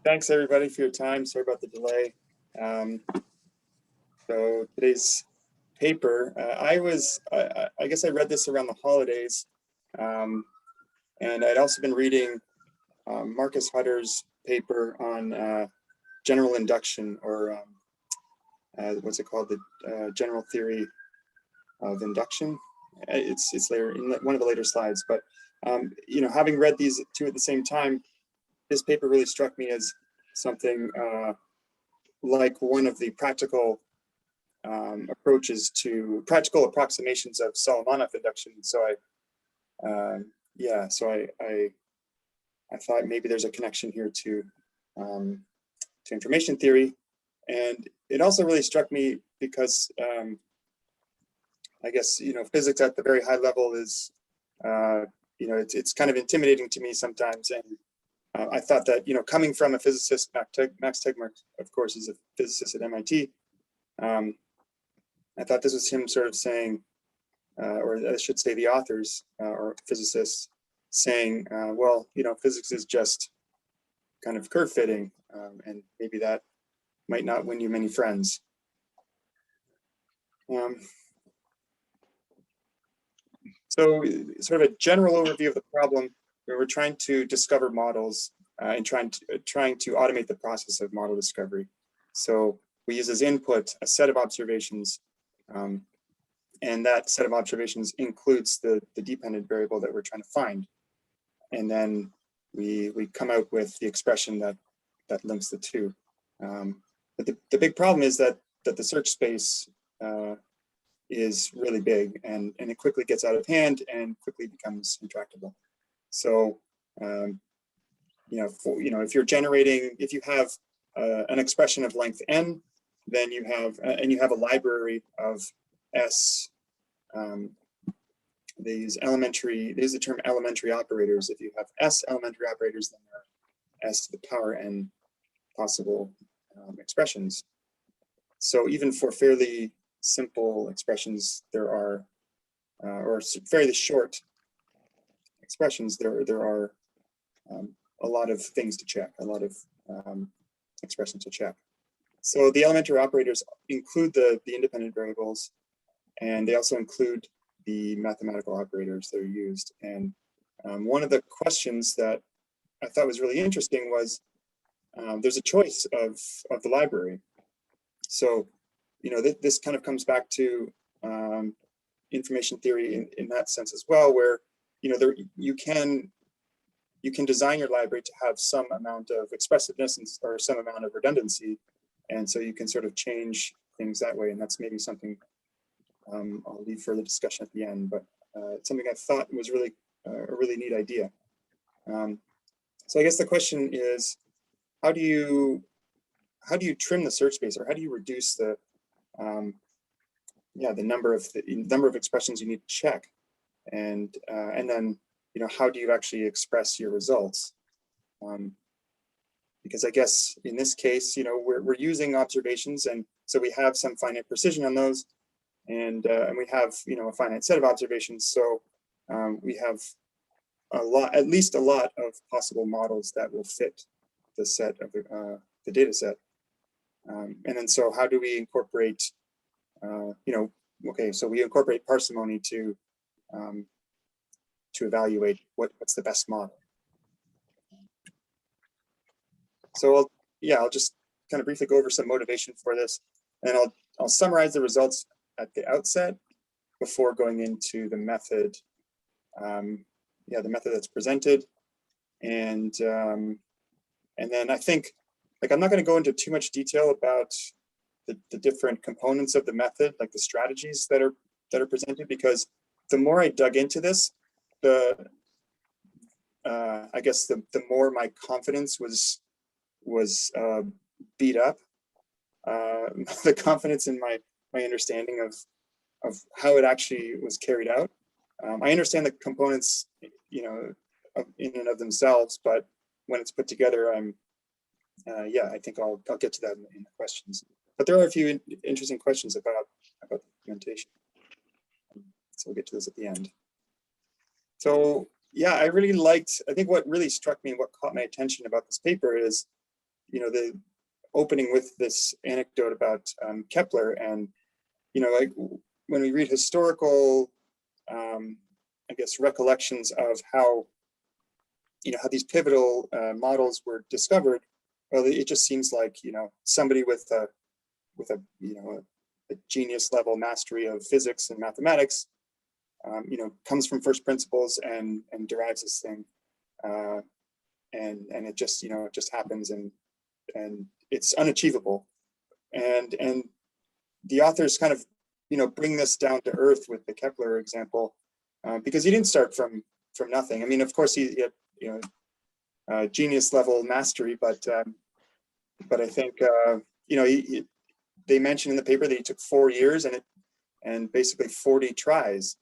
Thanks everybody for your time. Sorry about the delay. So today's paper, I guess I read this around the holidays, and I'd also been reading Marcus Hutter's paper on general induction, or what's it called, the general theory of induction. It's later in one of the later slides, but you know, having read these two at the same time, this paper really struck me as something like one of the practical approaches to practical approximations of Solomonoff induction. So I thought maybe there's a connection here to information theory, and it also really struck me because I guess, you know, physics at the very high level is you know, it's kind of intimidating to me sometimes, and I thought that, you know, coming from a physicist, Max Tegmark, of course, is a physicist at MIT. I thought this was him sort of saying, or I should say the authors or physicists saying, well, you know, physics is just kind of curve fitting, and maybe that might not win you many friends. So sort of a general overview of the problem, where we're trying to discover models and trying to automate the process of model discovery. So we use as input a set of observations, and that set of observations includes the dependent variable that we're trying to find. And then we come out with the expression that links the two. But the big problem is that the search space is really big, and it quickly gets out of hand and quickly becomes intractable. So you know, if you're generating, if you have an expression of length n, then you have a library of s. There's the term elementary operators. If you have s elementary operators, then there are s to the power n possible expressions. So even for fairly simple expressions, there are, or fairly short expressions, there are a lot of things to check, a lot of expressions to check. So the elementary operators include the independent variables, and they also include the mathematical operators that are used. And one of the questions that I thought was really interesting was there's a choice of the library. So, you know, this kind of comes back to information theory in that sense as well, where, you know, you can design your library to have some amount of expressiveness or some amount of redundancy, and so you can sort of change things that way. And that's maybe something I'll leave for the discussion at the end, but it's something I thought was really a really neat idea. So I guess the question is, how do you trim the search space, or how do you reduce the number of expressions you need to check, and then, you know, how do you actually express your results? Because I guess in this case, you know, we're using observations, and so we have some finite precision on those, and we have, you know, a finite set of observations. So we have at least a lot of possible models that will fit the set of the data set. And then, so how do we incorporate, you know, okay, so we incorporate parsimony to evaluate what's the best model. So I'll just kind of briefly go over some motivation for this, and I'll summarize the results at the outset before going into the method. The method that's presented, and then I think, like, I'm not going to go into too much detail about the different components of the method, like the strategies that are presented, because the more I dug into this, I guess the more my confidence was beat up. The confidence in my understanding of how it actually was carried out. I understand the components, you know, in and of themselves, but when it's put together, I think I'll get to that in the questions. But there are a few interesting questions about the implementation. So we'll get to this at the end. So yeah, I think what really struck me and what caught my attention about this paper is the opening with this anecdote about Kepler, and like when we read historical, I guess, recollections of how how these pivotal models were discovered, well, it just seems like somebody with a genius level mastery of physics and mathematics, comes from first principles and derives this thing, and it just it just happens, and it's unachievable, and the authors kind of bring this down to earth with the Kepler example, because he didn't start from nothing. I mean, of course he had genius level mastery, but I think they mentioned in the paper that he took 4 years and basically 40 tries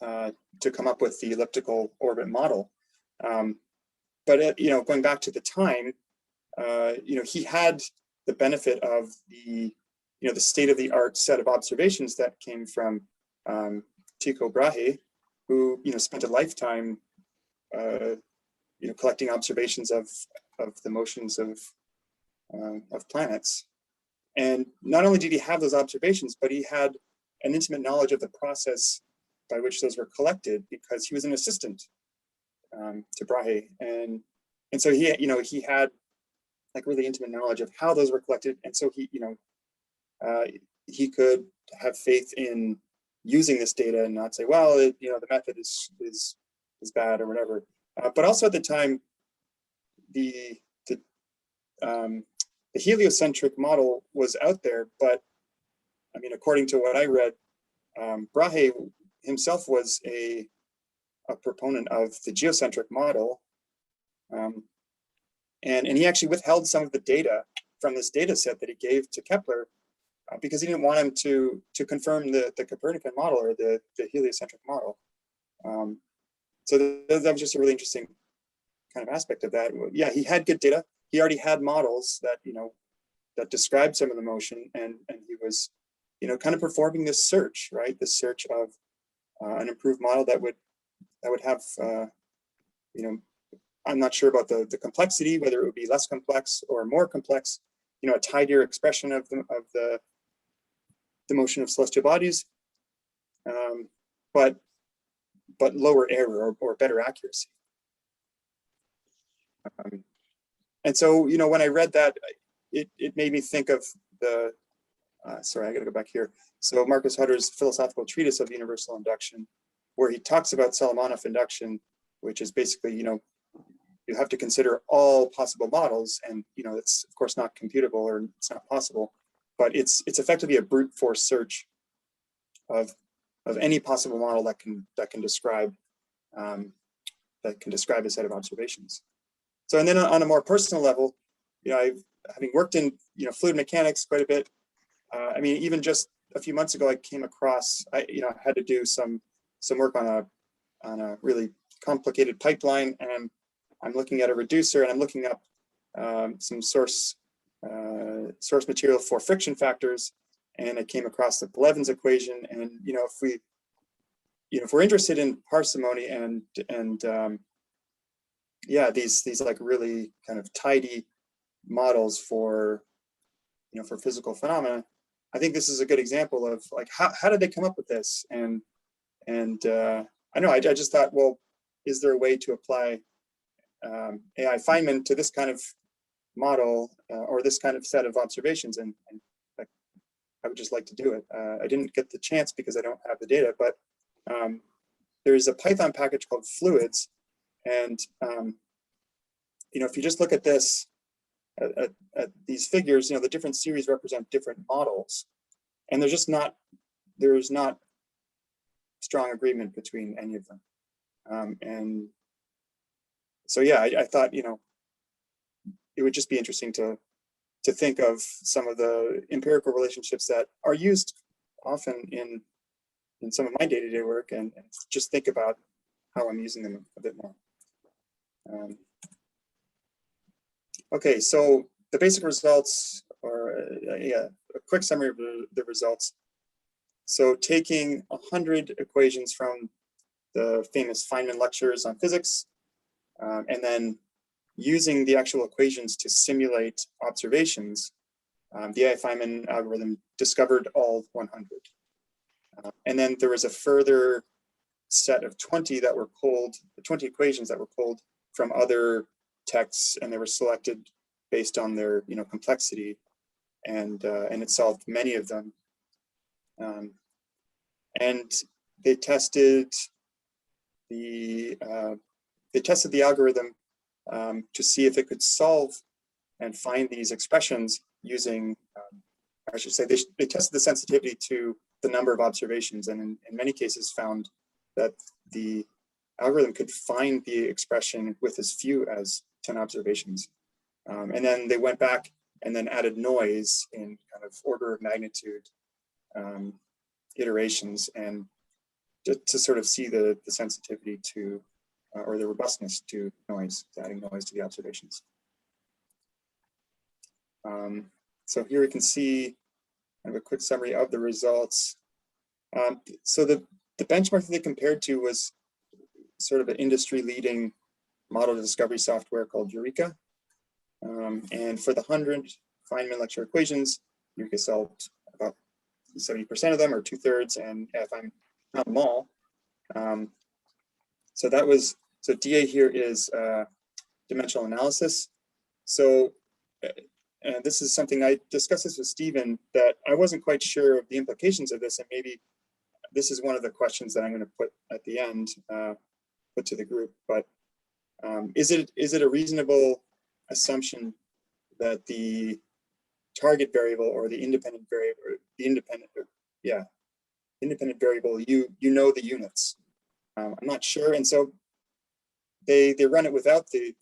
to come up with the elliptical orbit model. But going back to the time, he had the benefit of the state-of-the-art set of observations that came from Tycho Brahe, who spent a lifetime collecting observations of the motions of planets. And not only did he have those observations, but he had an intimate knowledge of the process by which those were collected, because he was an assistant to Brahe, and so he had like really intimate knowledge of how those were collected, and so he could have faith in using this data and not say, well, the method is bad or whatever. But also at the time, the heliocentric model was out there, but I mean, according to what I read, Brahe himself was a proponent of the geocentric model, and he actually withheld some of the data from this data set that he gave to Kepler, because he didn't want him to confirm the Copernican model or the heliocentric model. So that was just a really interesting kind of aspect of that. Yeah, he had good data. He already had models that that described some of the motion, and he was kind of performing this search, right? This search of an improved model that would have I'm not sure about the complexity, whether it would be less complex or more complex, a tidier expression of the motion of celestial bodies, but lower error or better accuracy. And so when I read that, it made me think of the sorry, I got to go back here. So Marcus Hutter's philosophical treatise of universal induction, where he talks about Solomonoff induction, which is basically you have to consider all possible models, and it's of course not computable, or it's not possible, but it's effectively a brute force search of any possible model that can describe a set of observations. So, and then on a more personal level, having worked in fluid mechanics quite a bit, I mean, even just a few months ago, I came across I had to do some work on a really complicated pipeline, and I'm looking at a reducer, and I'm looking up some source material for friction factors, and I came across the Blevins equation. And if we're interested in parsimony and yeah, these like really kind of tidy models for for physical phenomena, I think this is a good example of like how did they come up with this? And I know I just thought, well, is there a way to apply AI Feynman to this kind of model or this kind of set of observations? And I would just like to do it. I didn't get the chance because I don't have the data, but there's a Python package called Fluids, and if you just look at this, at these figures, the different series represent different models, and there's not strong agreement between any of them. And so, yeah, I thought, it would just be interesting to think of some of the empirical relationships that are used often in some of my day-to-day work, and just think about how I'm using them a bit more. Okay, so the basic results, or yeah, a quick summary of the results. So taking 100 equations from the famous Feynman lectures on physics, and then using the actual equations to simulate observations, the AI Feynman algorithm discovered all 100. And then there was a further set of 20 that were pulled, 20 equations that were pulled from other texts, and they were selected based on their complexity, and it solved many of them. And they tested the algorithm to see if it could solve and find these expressions using, I should say, they tested the sensitivity to the number of observations, and in many cases found that the algorithm could find the expression with as few as 10 observations. And then they went back and then added noise in kind of order of magnitude iterations, and just to sort of see the sensitivity to, or the robustness to noise, to adding noise to the observations. So here we can see kind of a quick summary of the results. So the benchmark that they compared to was sort of an industry-leading model discovery software called Eureka. And for the 100 Feynman lecture equations, Eureka solved about 70% of them, or 2/3, and Feynman not them all. So that was, so DA here is dimensional analysis. So, and this is something I discussed this with Stephen, that I wasn't quite sure of the implications of this, and maybe this is one of the questions that I'm going to put at the end, put to the group. But is it a reasonable assumption that the target variable, or the independent variable, or the independent variable, you know the units? I'm not sure, and so they run it without the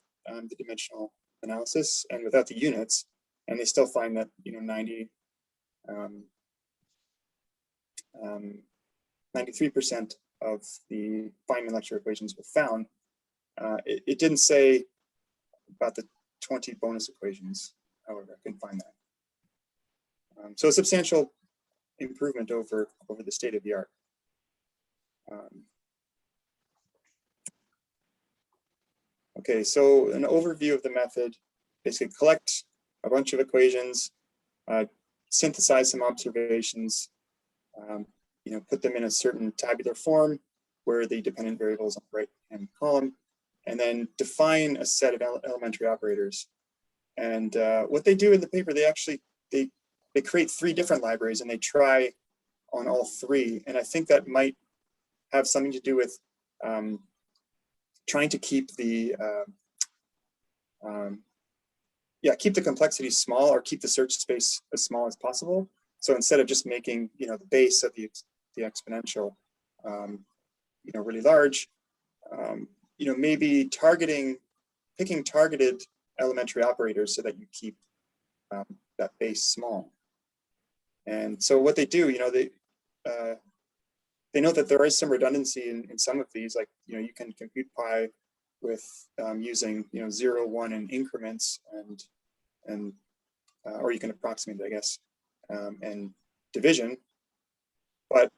dimensional analysis and without the units, and they still find that 93% of the Feynman lecture equations were found. It didn't say about the 20 bonus equations, however, I couldn't find that. So a substantial improvement over the state of the art. Okay, so an overview of the method: basically collect a bunch of equations, synthesize some observations, put them in a certain tabular form where the dependent variables on the right-hand column, and then define a set of elementary operators. And what they do in the paper, they create 3 different libraries, and they try on all 3. And I think that might have something to do with trying to keep the keep the complexity small, or keep the search space as small as possible. So instead of just making the base of the exponential really large, maybe picking targeted elementary operators so that you keep that base small. And so what they do, they know that there is some redundancy in some of these, like you can compute pi with using 0, 1 in increments, and or you can approximate it, I guess, and division. But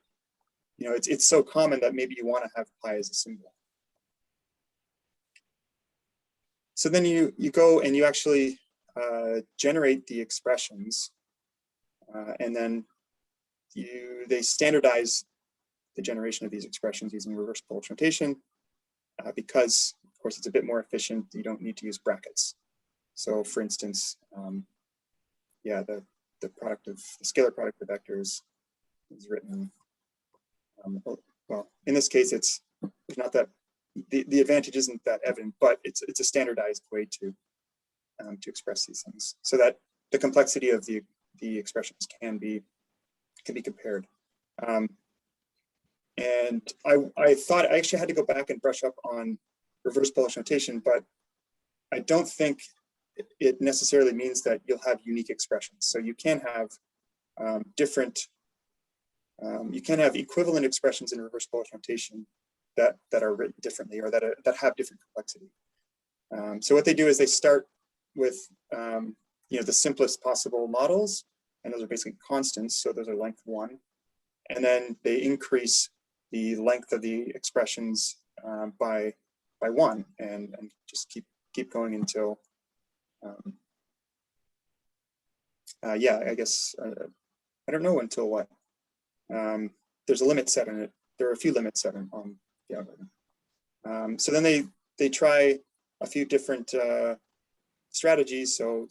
it's so common that maybe you want to have pi as a symbol. So then you go and you actually generate the expressions, and then they standardize the generation of these expressions using reverse Polish notation, because of course it's a bit more efficient. You don't need to use brackets. So for instance, the scalar product of vectors is written, well, in this case it's not that, the advantage isn't that evident, but it's a standardized way to express these things, so that the complexity of the expressions can be compared. And I thought I actually had to go back and brush up on reverse Polish notation, but I don't think it necessarily means that you'll have unique expressions. So you can have you can have equivalent expressions in reverse Polish notation that are written differently, or that have different complexity. So what they do is they start with the simplest possible models, and those are basically constants. So those are length 1, and then they increase the length of the expressions by 1, and just keep keep going until, yeah, I guess, I don't know until what. There's a limit set on it. There are a few limits set on the algorithm. So then they try a few different strategies. So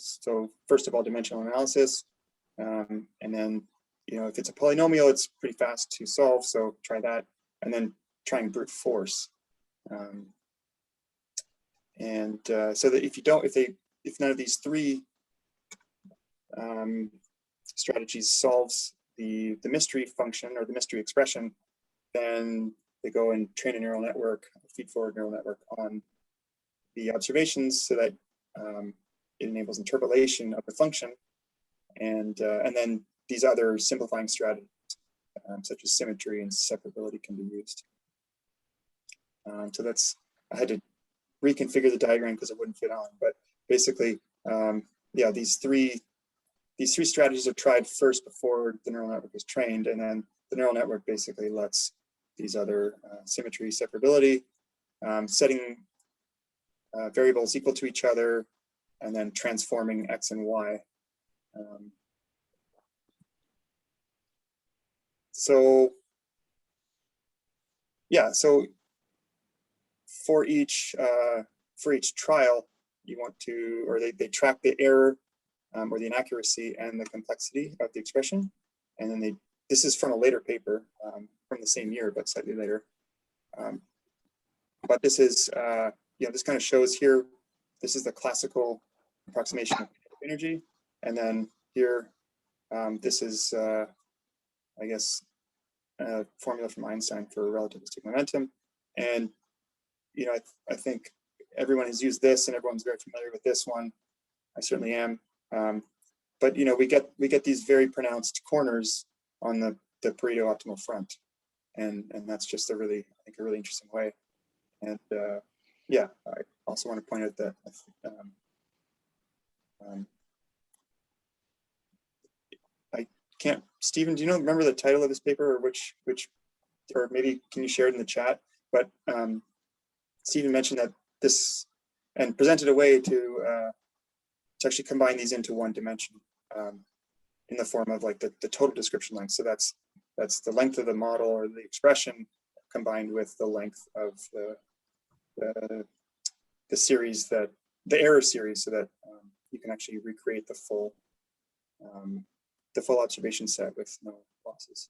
first of all, dimensional analysis, and then, you know, if it's a polynomial, it's pretty fast to solve. So try that, and then trying brute force. So that if none of these three strategies solves the mystery function or the mystery expression, then they go and train a neural network, a feed-forward neural network on the observations so that it enables interpolation of the function, and then these other simplifying strategies such as symmetry and separability can be used. So I had to reconfigure the diagram because it wouldn't fit on, but basically, yeah, these three strategies are tried first before the neural network is trained, and then the neural network basically lets these other symmetry, separability, setting variables equal to each other, and then transforming X and Y. So yeah, so for each trial, you want to, or they track the error or the inaccuracy and the complexity of the expression, and then this is from a later paper from the same year, but slightly later. But this is, you know, this kind of shows here, this is the classical approximation of energy. And then here, this is, I guess, a formula from Einstein for relativistic momentum. And, you know, I think everyone has used this and everyone's very familiar with this one. I certainly am. But, you know, we get these very pronounced corners on the Pareto optimal front. And that's just I think a really interesting way. And yeah, I also want to point out that I can't, Stephen, do you remember the title of this paper, or or maybe can you share it in the chat? But Stephen mentioned that this, and presented a way to actually combine these into one dimension in the form of like the total description length. So that's the length of the model or the expression combined with the length of the series, the error series, so that you can actually recreate the full observation set with no losses.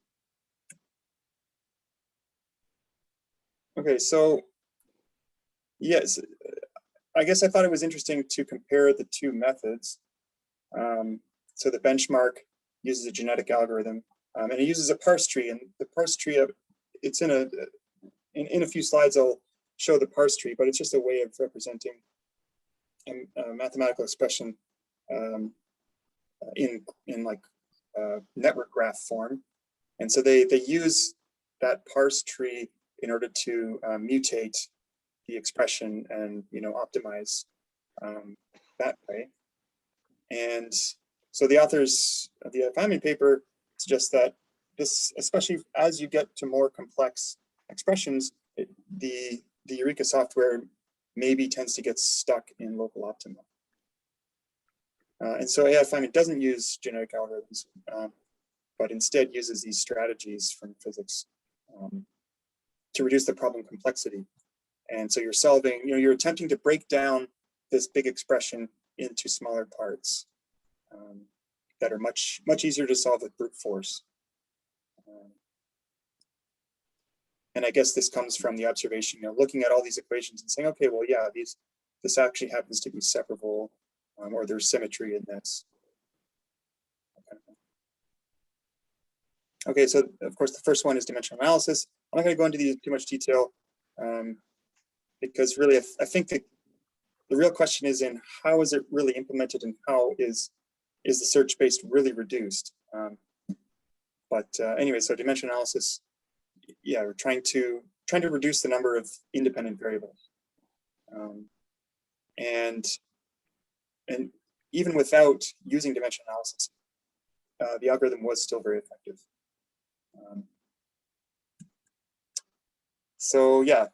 Okay, so yes, I guess I thought it was interesting to compare the two methods. So the benchmark uses a genetic algorithm, and it uses a parse tree, and the parse tree, it's in a few slides I'll show the parse tree, but it's just a way of representing a mathematical expression in like network graph form. And so they use that parse tree in order to mutate the expression and, you know, optimize that way. And so the authors of the Feynman paper suggest that this, especially as you get to more complex expressions, the Eureka software maybe tends to get stuck in local optima. And so AI Feynman doesn't use genetic algorithms, but instead uses these strategies from physics to reduce the problem complexity. And so you're solving, you know, you're attempting to break down this big expression into smaller parts that are much easier to solve with brute force. And I guess this comes from the observation, you know, looking at all these equations and saying, okay, well, yeah, this actually happens to be separable, or there's symmetry in this. Okay, so of course the first one is dimensional analysis. I'm not going to go into these in too much detail because really I think that the real question is in how is it really implemented, and how is the search space really reduced? But anyway, so dimensional analysis, yeah, we're trying to reduce the number of independent variables, and even without using dimensional analysis, the algorithm was still very effective. So yeah,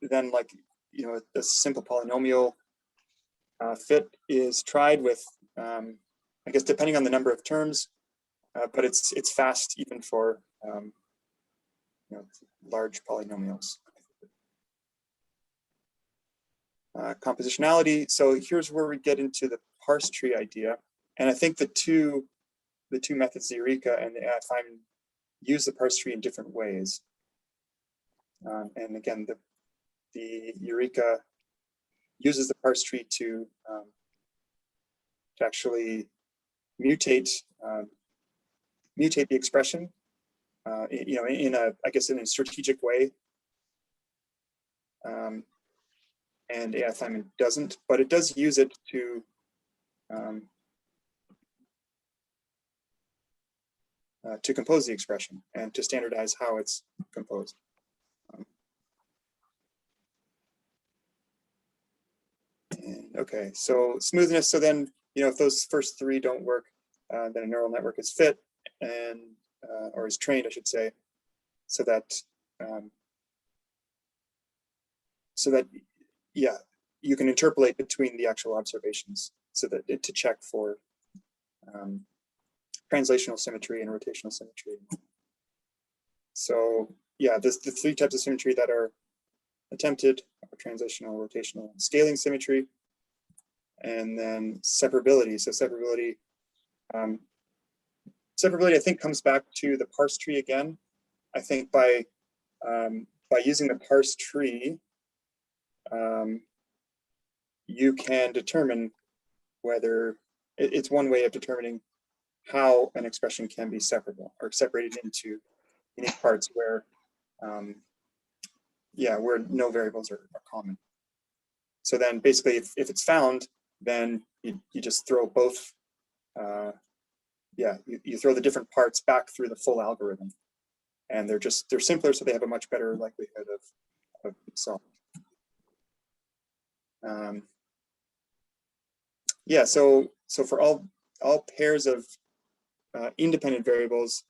then, like, you know, a simple polynomial Fit is tried with, I guess, depending on the number of terms, but it's fast even for large polynomials. Compositionality. So here's where we get into the parse tree idea, and I think the two methods, the Eureka and the AI Feynman, use the parse tree in different ways. And again, the Eureka uses the parse tree to actually mutate the expression, in a strategic way. And AI Feynman doesn't, but it does use it to compose the expression and to standardize how it's composed. Okay, so smoothness. So then, if those first three don't work, then a neural network is fit and or is trained, I should say, so that you can interpolate between the actual observations, so that to check for translational symmetry and rotational symmetry. So yeah, the three types of symmetry that are attempted are translational, rotational, and scaling symmetry, and then separability. So separability, I think, comes back to the parse tree again. I think by using the parse tree, you can determine whether it's one way of determining how an expression can be separable or separated into unique parts where where no variables are common. So then basically if it's found, then you just throw both, you throw the different parts back through the full algorithm, and they're simpler, so they have a much better likelihood of solving. So for all pairs of independent variables,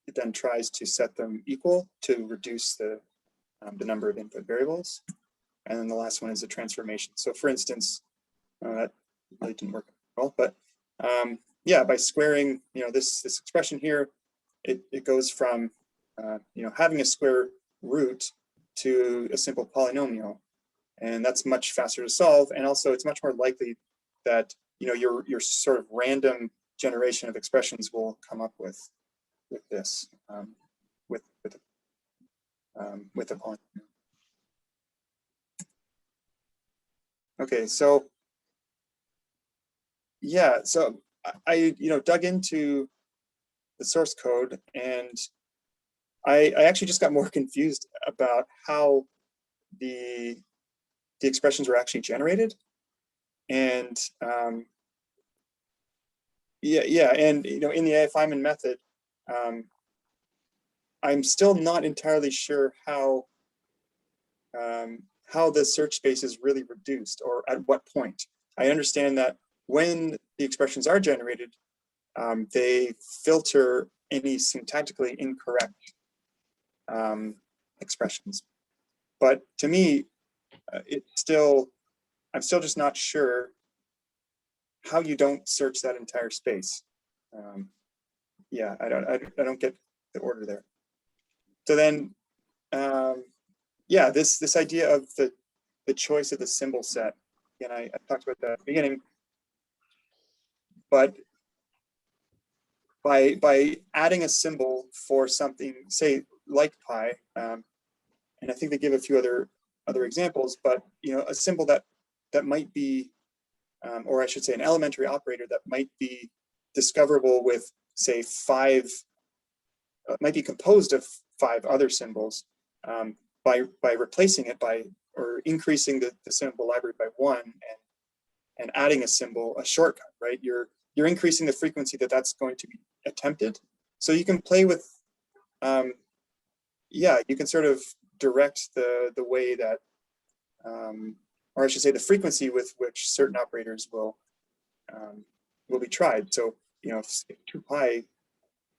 it then tries to set them equal to reduce the number of input variables. And then the last one is a transformation. So for instance, that really didn't work well, but by squaring, this expression here, it goes from having a square root to a simple polynomial, and that's much faster to solve. And also, it's much more likely that your sort of random generation of expressions will come up with this with a polynomial. Okay, so yeah, so I dug into the source code, and I actually just got more confused about how the expressions were actually generated, and and in the AI Feynman method, I'm still not entirely sure how the search space is really reduced, or at what point. I understand that when the expressions are generated, they filter any syntactically incorrect expressions. But to me, I'm still just not sure how you don't search that entire space. I don't get the order there. So then, this idea of the choice of the symbol set, and I talked about that at the beginning, but by adding a symbol for something, say like pi, and I think they give a few other examples, but a symbol that might be, or I should say an elementary operator that might be discoverable with, say, might be composed of 5 other symbols, by replacing it or increasing the symbol library by 1 and adding a symbol, a shortcut, right? You're increasing the frequency that's going to be attempted. So you can play with, you can sort of direct the way that, or I should say the frequency with which certain operators will be tried. So, if 2 pi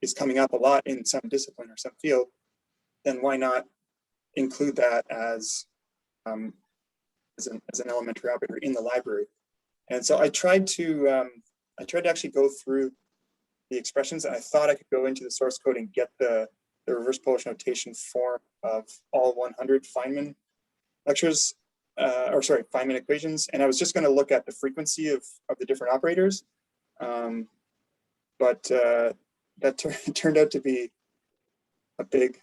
is coming up a lot in some discipline or some field, then why not include that as an elementary operator in the library? And so I tried to actually go through the expressions, and I thought I could go into the source code and get the reverse Polish notation form of all 100 Feynman lectures, Feynman equations. And I was just going to look at the frequency of the different operators. But that turned out to be a big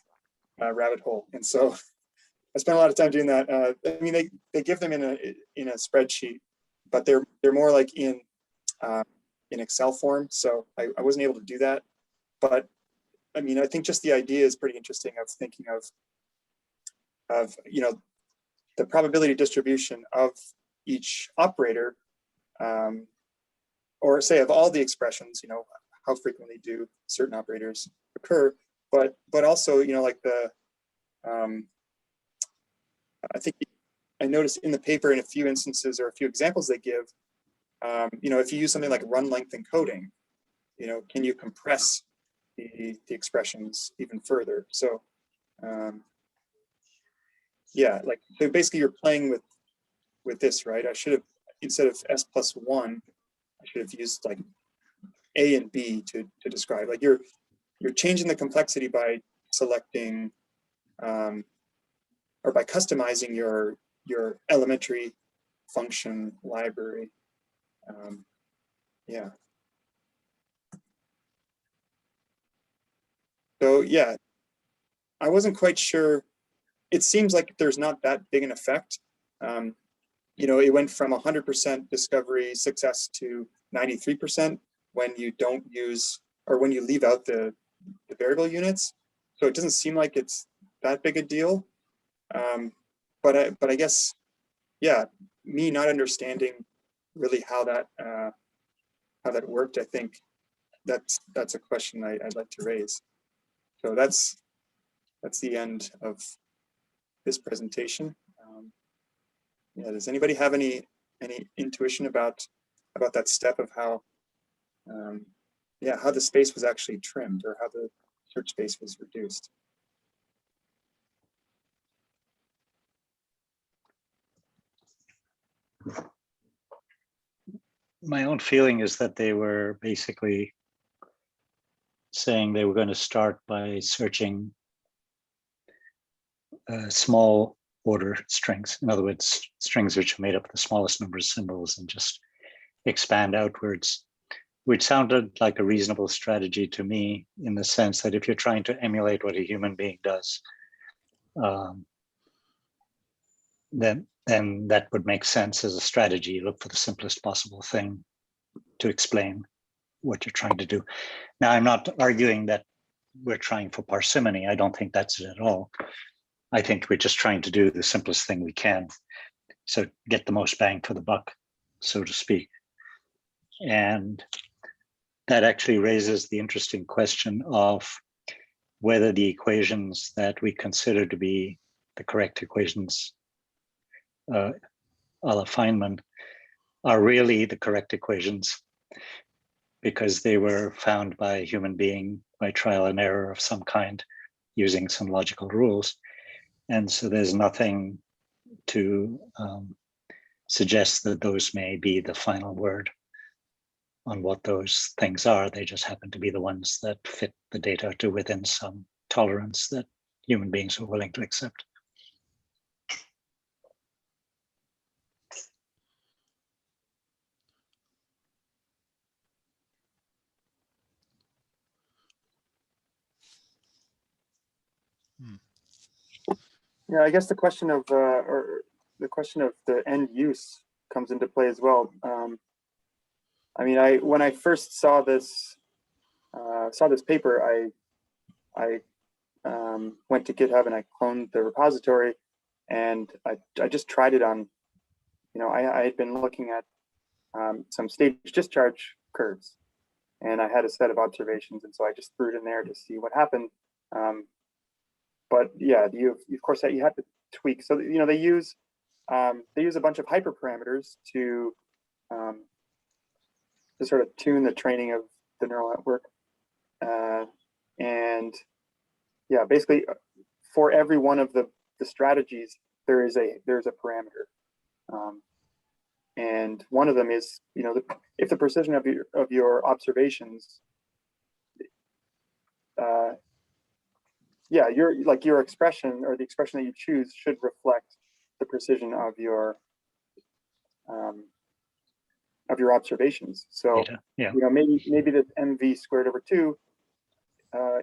rabbit hole. And so I spent a lot of time doing that. I mean, they give them in a spreadsheet, but they're more like in Excel form. So I wasn't able to do that. But I mean, I think just the idea is pretty interesting of thinking of the probability distribution of each operator, or say of all the expressions, how frequently do certain operators occur, but also, like the, I think I noticed in the paper in a few instances or a few examples they give, if you use something like run length encoding, can you compress the expressions even further? So, yeah, so basically you're playing with this, right? I should have, instead of S+1, I should have used like A and B to describe. Like you're changing the complexity by selecting or by customizing your elementary function library. Yeah. So yeah, I wasn't quite sure. It seems like there's not that big an effect. It went from 100% discovery success to 93% when you don't use, or when you leave out the variable units. So it doesn't seem like it's that big a deal. But I guess, yeah, me not understanding really how that worked, I think that's a question I'd like to raise. So that's the end of this presentation. Yeah, does anybody have any intuition about that step of how how the space was actually trimmed, or how the search space was reduced? My own feeling is that they were basically saying they were going to start by searching small order strings. In other words, strings which are made up of the smallest number of symbols, and just expand outwards, which sounded like a reasonable strategy to me, in the sense that if you're trying to emulate what a human being does, then that would make sense as a strategy. Look for the simplest possible thing to explain what you're trying to do. Now, I'm not arguing that we're trying for parsimony. I don't think that's it at all. I think we're just trying to do the simplest thing we can, so get the most bang for the buck, so to speak. And that actually raises the interesting question of whether the equations that we consider to be the correct equations a la Feynman are really the correct equations, because they were found by a human being by trial and error of some kind, using some logical rules. And so there's nothing to suggest that those may be the final word on what those things are. They just happen to be the ones that fit the data to within some tolerance that human beings are willing to accept. Yeah, I guess the question of the end use comes into play as well. I mean, when I first saw this paper, I went to GitHub and I cloned the repository, and I just tried it on. I had been looking at some stage discharge curves, and I had a set of observations, and so I just threw it in there to see what happened. But yeah, of course you have to tweak. So they use a bunch of hyperparameters to sort of tune the training of the neural network, and yeah, basically for every one of the strategies there's a parameter, and And one of them is, if the precision of your observations, your expression, or the expression that you choose, should reflect the precision of your observations. So yeah. maybe the MV squared over 2,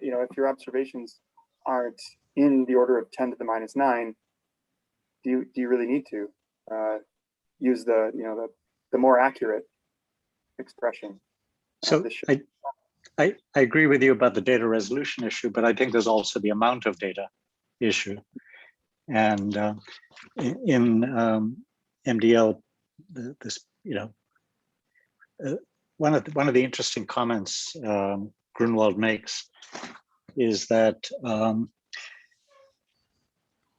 if your observations aren't in the order of 10 to the minus 9, do you really need to use the more accurate expression? So I agree with you about the data resolution issue, but I think there's also the amount of data issue. And in MDL, one of the interesting comments Grunwald makes is that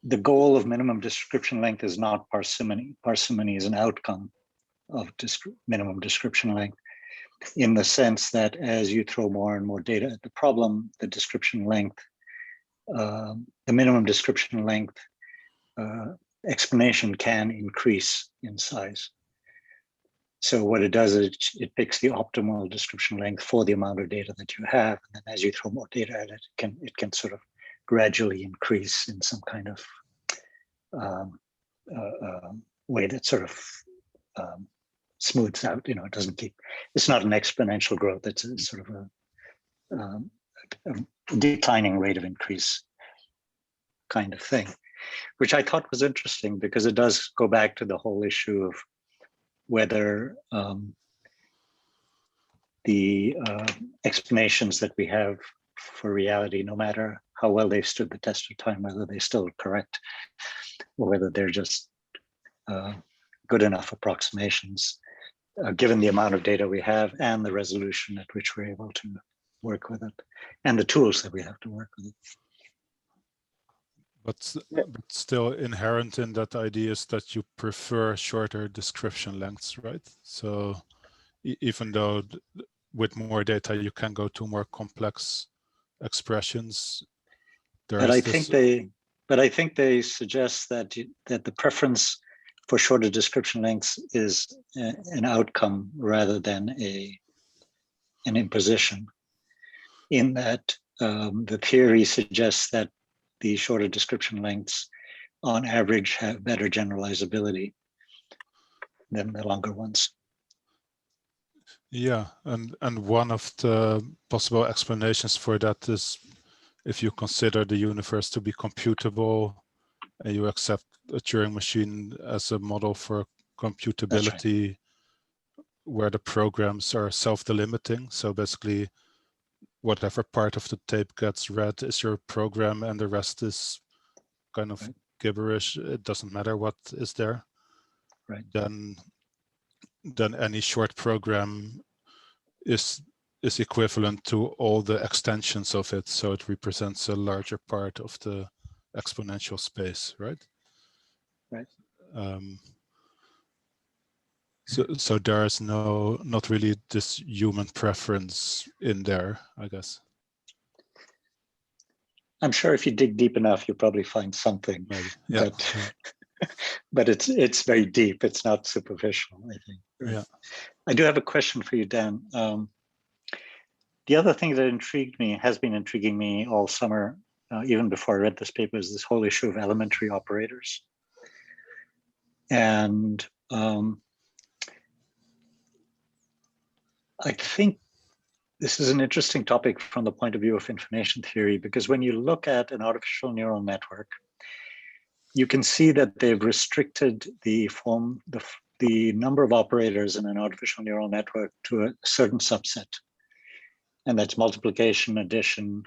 the goal of minimum description length is not parsimony. Parsimony is an outcome of minimum description length, in the sense that as you throw more and more data at the problem, the description length, the minimum description length explanation can increase in size. So what it does is it picks the optimal description length for the amount of data that you have, and then as you throw more data at it, it can sort of gradually increase in some kind of way that sort of smooths out. It doesn't keep. It's not an exponential growth. It's a sort of a declining rate of increase kind of thing, which I thought was interesting because it does go back to the whole issue of whether the explanations that we have for reality, no matter how well they've stood the test of time, whether they're still correct or whether they're just good enough approximations, given the amount of data we have and the resolution at which we're able to work with it and the tools that we have to work with it. But still inherent in that idea is that you prefer shorter description lengths, right? So even though with more data you can go to more complex expressions, but I think they suggest that the preference for shorter description lengths is an outcome rather than an imposition, in that the theory suggests that the shorter description lengths on average have better generalizability than the longer ones. Yeah, and one of the possible explanations for that is if you consider the universe to be computable and you accept a Turing machine as a model for computability, right, where the programs are self-delimiting. So basically, whatever part of the tape gets read is your program and the rest is kind of gibberish. It doesn't matter what is there. Right. Then any short program is equivalent to all the extensions of it. So it represents a larger part of the exponential space, right? Right. So there's not really this human preference in there, I guess. I'm sure if you dig deep enough, you'll probably find something. Maybe. Yeah. But it's very deep. It's not superficial, I think. Right? Yeah. I do have a question for you, Dan. The other thing that has been intriguing me all summer, even before I read this paper, is this whole issue of elementary operators. And I think this is an interesting topic from the point of view of information theory, because when you look at an artificial neural network, you can see that they've restricted the number of operators in an artificial neural network to a certain subset. And that's multiplication, addition,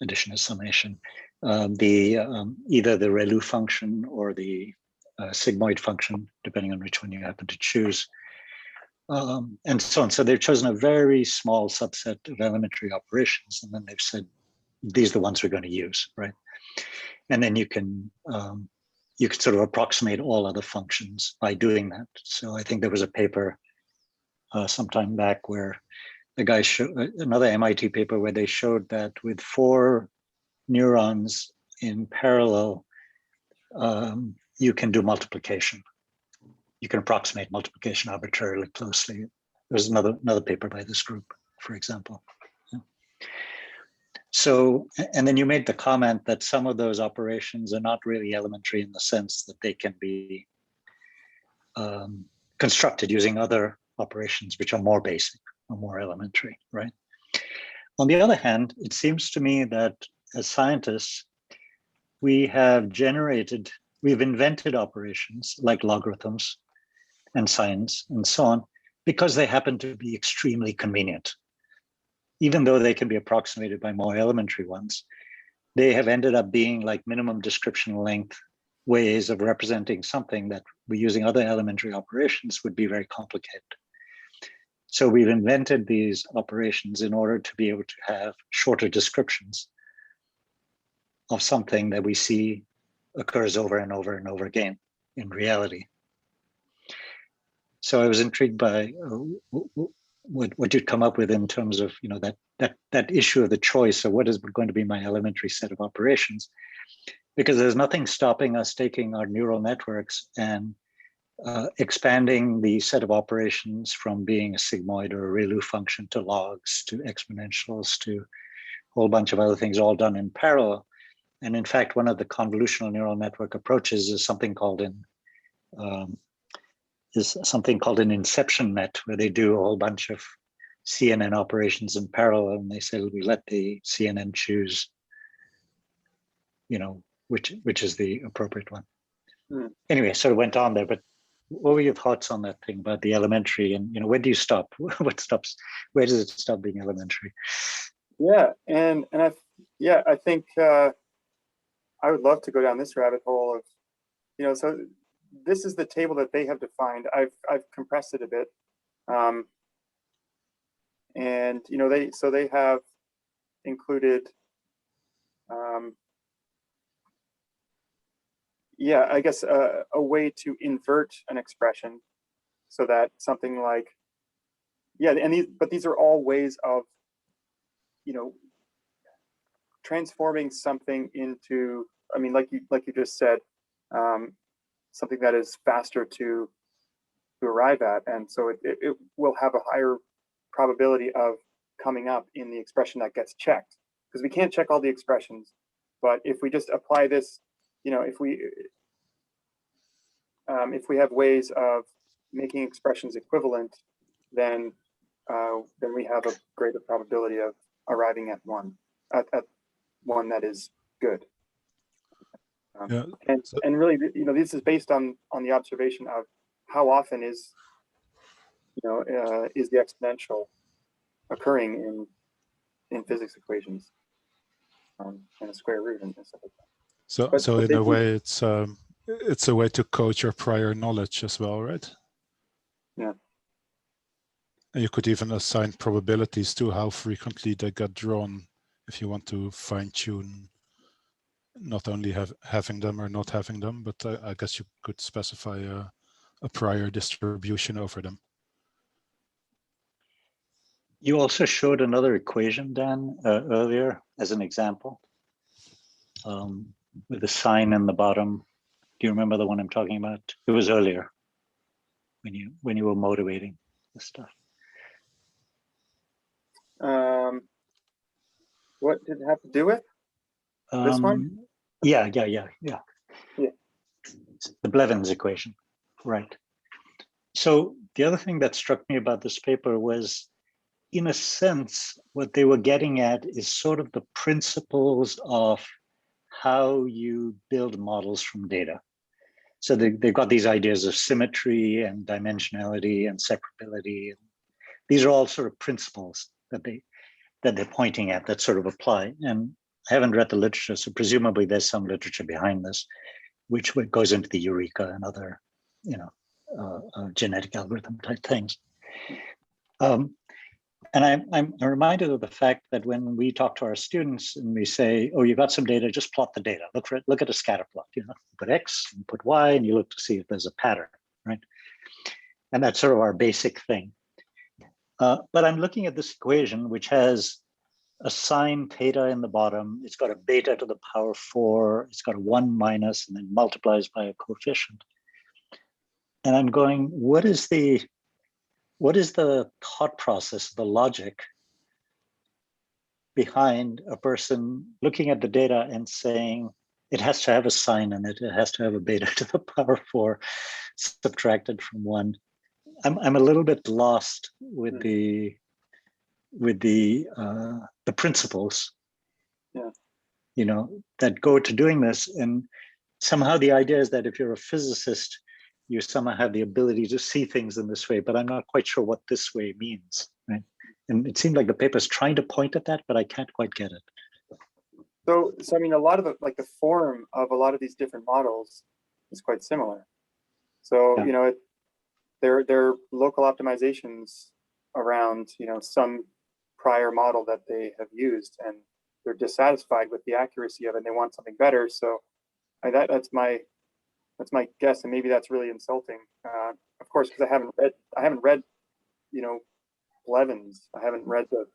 addition is summation, either the ReLU function or the sigmoid function, depending on which one you happen to choose. And so on. So they've chosen a very small subset of elementary operations, and then they've said, these are the ones we're going to use, right? And then you can sort of approximate all other functions by doing that. So I think there was a paper sometime back where the guy showed, another MIT paper where they showed that with 4 neurons in parallel, you can do multiplication. you can approximate multiplication arbitrarily closely. There's another paper by this group, for example. Yeah. So, and then you made the comment that some of those operations are not really elementary in the sense that they can be constructed using other operations which are more basic or more elementary, right? On the other hand, it seems to me that as scientists, we've invented operations like logarithms and sines and so on, because they happen to be extremely convenient. Even though they can be approximated by more elementary ones, they have ended up being like minimum description length ways of representing something that we using other elementary operations would be very complicated. So we've invented these operations in order to be able to have shorter descriptions of something that we see occurs over and over and over again in reality. So I was intrigued by what you'd come up with in terms of, you know, that issue of the choice of what is going to be my elementary set of operations, because there's nothing stopping us taking our neural networks and expanding the set of operations from being a sigmoid or a ReLU function to logs, to exponentials, to a whole bunch of other things all done in parallel. And in fact, one of the convolutional neural network approaches is something called an inception net, where they do a whole bunch of CNN operations in parallel, and they say we let the CNN choose, you know, which is the appropriate one. Anyway, so it went on there, but what were your thoughts on that thing about the elementary, and, you know, where do you stop? Where does it stop being elementary? Yeah, and I think I would love to go down this rabbit hole of, you know, so this is the table that they have defined. I've compressed it a bit, and you know, they have included, yeah, I guess a way to invert an expression so that something like, yeah, and these are all ways of, you know, transforming something into, I mean, like you just said, something that is faster to arrive at, and so it will have a higher probability of coming up in the expression that gets checked, because we can't check all the expressions. But if we just apply this, you know, if we have ways of making expressions equivalent, then we have a greater probability of arriving at one that is good. And really, you know, this is based on the observation of how often is, you know, is the exponential occurring in physics equations, and a square root and stuff like that. So in a way, it's a way to code your prior knowledge as well, right? Yeah. And you could even assign probabilities to how frequently they get drawn if you want to fine tune not only having them or not having them, but I guess you could specify a prior distribution over them. You also showed another equation, Dan, earlier as an example, with a sign in the bottom. Do you remember the one I'm talking about? It was earlier when you were motivating this stuff. What did it have to do with this one? Yeah. The Blevins equation, right? So the other thing that struck me about this paper was, in a sense, what they were getting at is sort of the principles of how you build models from data. So they've got these ideas of symmetry and dimensionality and separability. These are all sort of principles that they're pointing at that sort of apply. And I haven't read the literature, so presumably there's some literature behind this, which goes into the Eureka and other, you know, genetic algorithm type things. And I'm reminded of the fact that when we talk to our students and we say, oh, you got some data, just plot the data. Look at a scatter plot. You know, put X, and put Y, and you look to see if there's a pattern, right? And that's sort of our basic thing. But I'm looking at this equation, which has a sine theta in the bottom. It's got a beta to the power 4. It's got a 1 minus, and then multiplies by a coefficient. And I'm going, what is the thought process, the logic behind a person looking at the data and saying it has to have a sign in it, it has to have a beta to the power 4 subtracted from 1. I'm a little bit lost with the principles, you know, that go to doing this. And somehow the idea is that if you're a physicist, you somehow have the ability to see things in this way, but I'm not quite sure what this way means, right? And it seemed like the paper's trying to point at that, but I can't quite get it. So I mean, a lot of the form of a lot of these different models is quite similar. So, Yeah. you know, there are local optimizations around, you know, some prior model that they have used, and they're dissatisfied with the accuracy of it and they want something better. So that's my guess, and maybe that's really insulting. Of course, because I haven't read, you know, Blevins. I haven't read the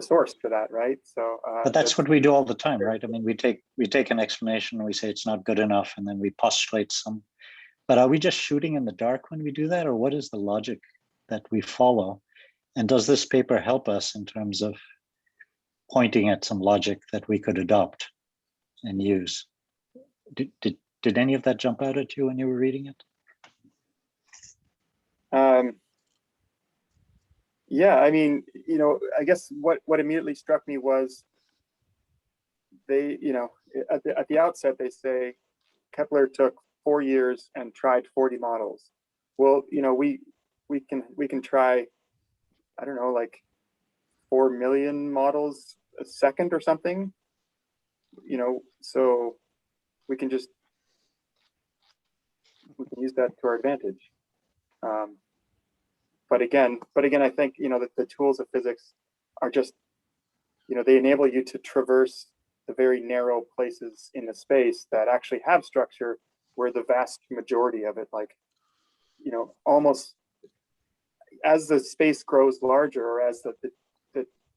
source for that, right? So, but that's what we do all the time, right? I mean, we take an explanation and we say it's not good enough, and then we postulate some. But are we just shooting in the dark when we do that, or what is the logic that we follow? And does this paper help us in terms of pointing at some logic that we could adopt and use? Did any of that jump out at you when you were reading it? Yeah, I mean, you know, I guess what immediately struck me was they, you know, at the outset they say Kepler took 4 years and tried 40 models. Well, you know, we can try, I don't know, like 4 million models a second or something, you know, so we can use that to our advantage. But again, I think, you know, that the tools of physics are just, you know, they enable you to traverse the very narrow places in the space that actually have structure, where the vast majority of it, like, you know, almost as the space grows larger, or as the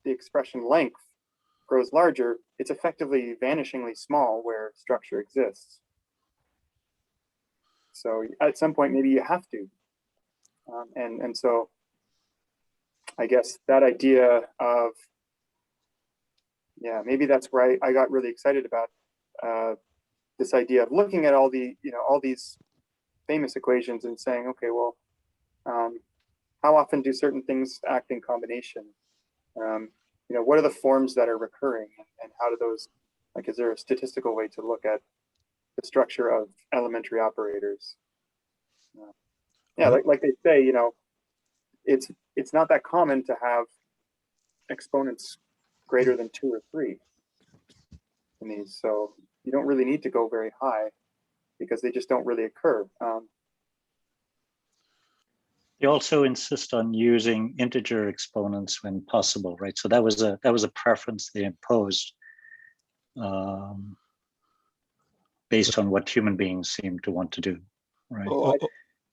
expression length grows larger, it's effectively vanishingly small where structure exists. So at some point, maybe you have to. And so I guess that idea of, yeah, maybe that's where I got really excited about this idea of looking at all these famous equations and saying, okay, well, how often do certain things act in combination? You know, what are the forms that are recurring, and how do those, like, is there a statistical way to look at the structure of elementary operators? Yeah, like they say, you know, it's not that common to have exponents greater than 2 or 3 in these, so you don't really need to go very high because they just don't really occur. They also insist on using integer exponents when possible, right? So that was a preference they imposed based on what human beings seem to want to do, right?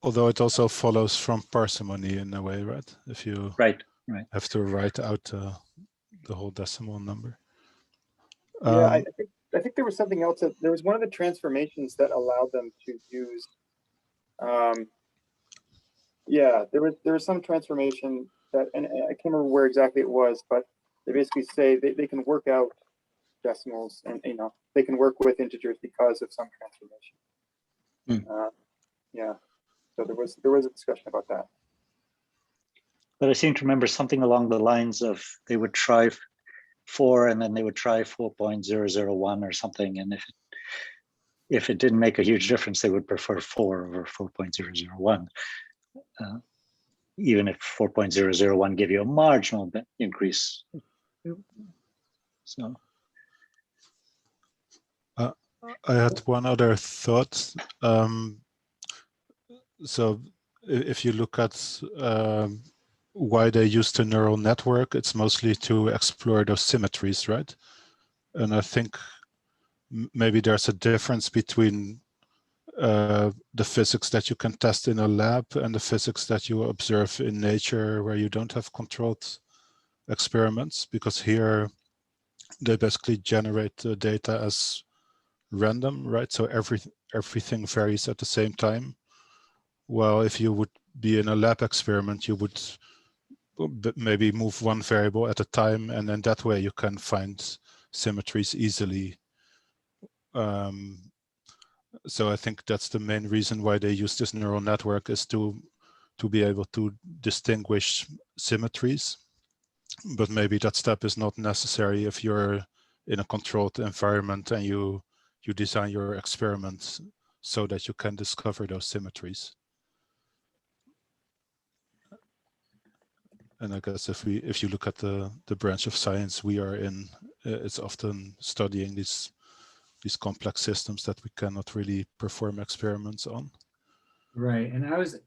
Although it also follows from parsimony in a way, right? If you have to write out the whole decimal number. Yeah, I think there was something else. There was one of the transformations that allowed them to use. Yeah, there was some transformation that, and I can't remember where exactly it was, but they basically say they can work out decimals, and, you know, they can work with integers because of some transformation. Yeah, so there was a discussion about that. But I seem to remember something along the lines of they would try 4 and then they would try 4.001 or something, and if it didn't make a huge difference, they would prefer 4 over 4.001. Even if 4.001 give you a marginal increase. So I had one other thought. So if you look at why they use the neural network, it's mostly to explore those symmetries, right? And I think maybe there's a difference between the physics that you can test in a lab and the physics that you observe in nature, where you don't have controlled experiments, because here they basically generate the data as random, right? So everything varies at the same time. well, if you would be in a lab experiment, you would maybe move one variable at a time, and then that way you can find symmetries easily. So I think that's the main reason why they use this neural network, is to be able to distinguish symmetries. But maybe that step is not necessary if you're in a controlled environment and you design your experiments so that you can discover those symmetries. And I guess if you look at the branch of science we are in, it's often studying these complex systems that we cannot really perform experiments on. Right, and I was,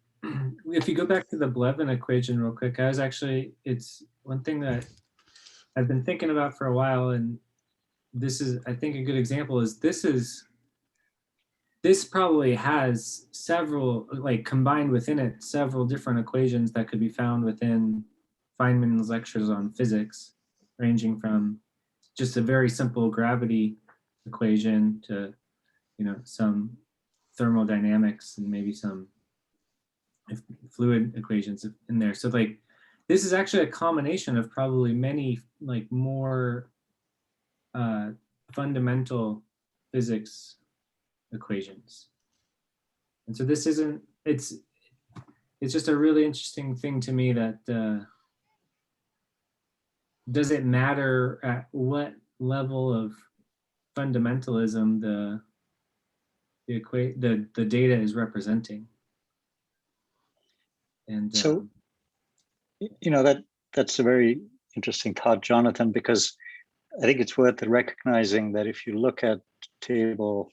if you go back to the Blevin equation real quick, it's one thing that I've been thinking about for a while, and this is, I think, a good example is this probably has several, like combined within it, several different equations that could be found within Feynman's lectures on physics, ranging from just a very simple gravity equation to, some thermodynamics and maybe some fluid equations in there. So like, this is actually a combination of probably many like more fundamental physics equations. And so this isn't, it's just a really interesting thing to me that does it matter at what level of fundamentalism the data is representing? And so, that's a very interesting thought, Jonathan, because I think it's worth recognizing that if you look at table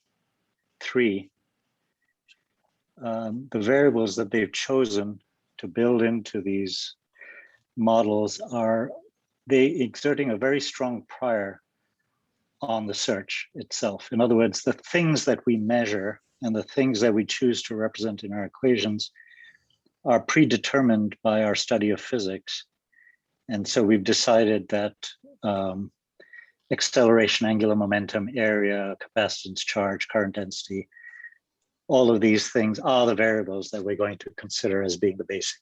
3, the variables that they've chosen to build into these models are they exerting a very strong prior on the search itself. In other words, the things that we measure and the things that we choose to represent in our equations are predetermined by our study of physics. And so we've decided that acceleration, angular momentum, area, capacitance, charge, current density, all of these things are the variables that we're going to consider as being the basic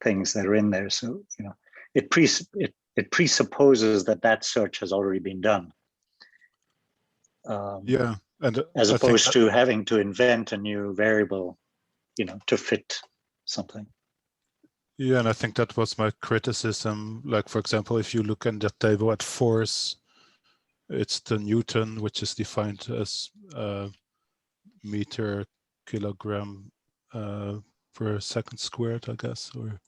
things that are in there. So, it presupposes that search has already been done. Yeah, and as opposed to having to invent a new variable, to fit something. Yeah, and I think that was my criticism. Like, for example, if you look in the table at force, it's the Newton, which is defined as meter kilogram per second squared, I guess, or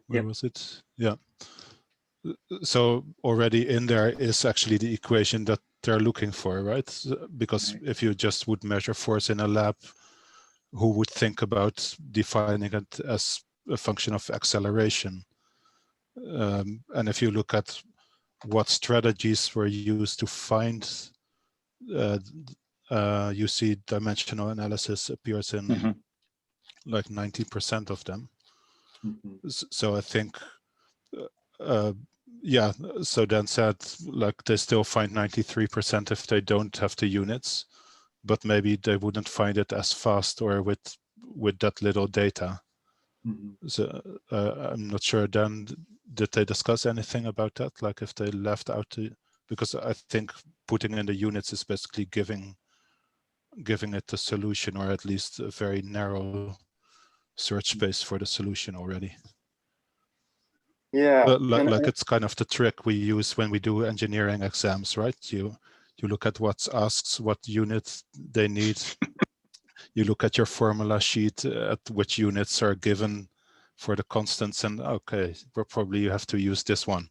where was it? Yeah. So already in there is actually the equation that they're looking for, right? Because if you just would measure force in a lab, who would think about defining it as a function of acceleration? And if you look at what strategies were used to find, you see dimensional analysis appears in like 90% of them. So I think, yeah, so Dan said, like, they still find 93% if they don't have the units, but maybe they wouldn't find it as fast or with that little data. So I'm not sure, Dan, did they discuss anything about that? Like if they left out because I think putting in the units is basically giving it the solution, or at least a very narrow search space for the solution already. Yeah, like it's kind of the trick we use when we do engineering exams, right? You look at what's asked, what units they need. You look at your formula sheet at which units are given for the constants, and okay, probably you have to use this one,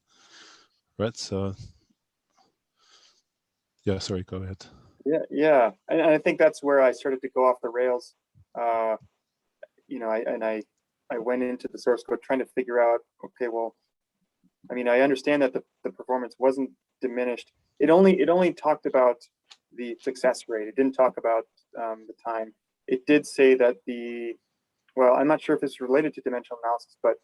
right? So yeah, sorry, go ahead. Yeah, and I think that's where I started to go off the rails. I went into the source code trying to figure out, okay, well, I mean, I understand that the performance wasn't diminished. It only talked about the success rate. It didn't talk about the time. It did say that well, I'm not sure if it's related to dimensional analysis, but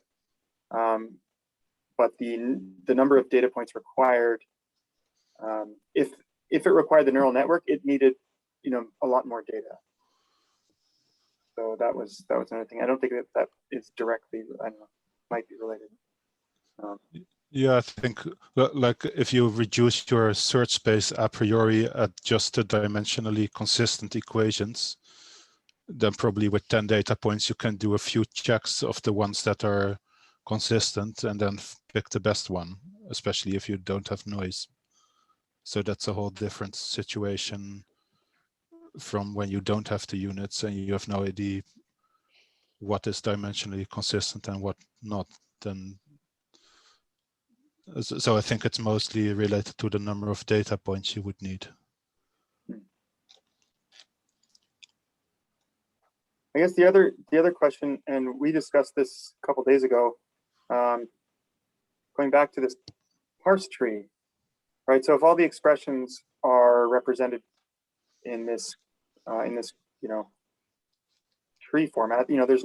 the number of data points required, if it required the neural network, it needed a lot more data. So that was another thing. I don't think that is directly, I don't know, might be related. Yeah, I think like if you reduce your search space a priori at just the dimensionally consistent equations, then probably with 10 data points, you can do a few checks of the ones that are consistent and then pick the best one, especially if you don't have noise. So that's a whole different situation from when you don't have the units and you have no idea what is dimensionally consistent and what not. Then, so I think it's mostly related to the number of data points you would need. I guess the other question, and we discussed this a couple days ago, going back to this parse tree, right? So if all the expressions are represented in this tree format, there's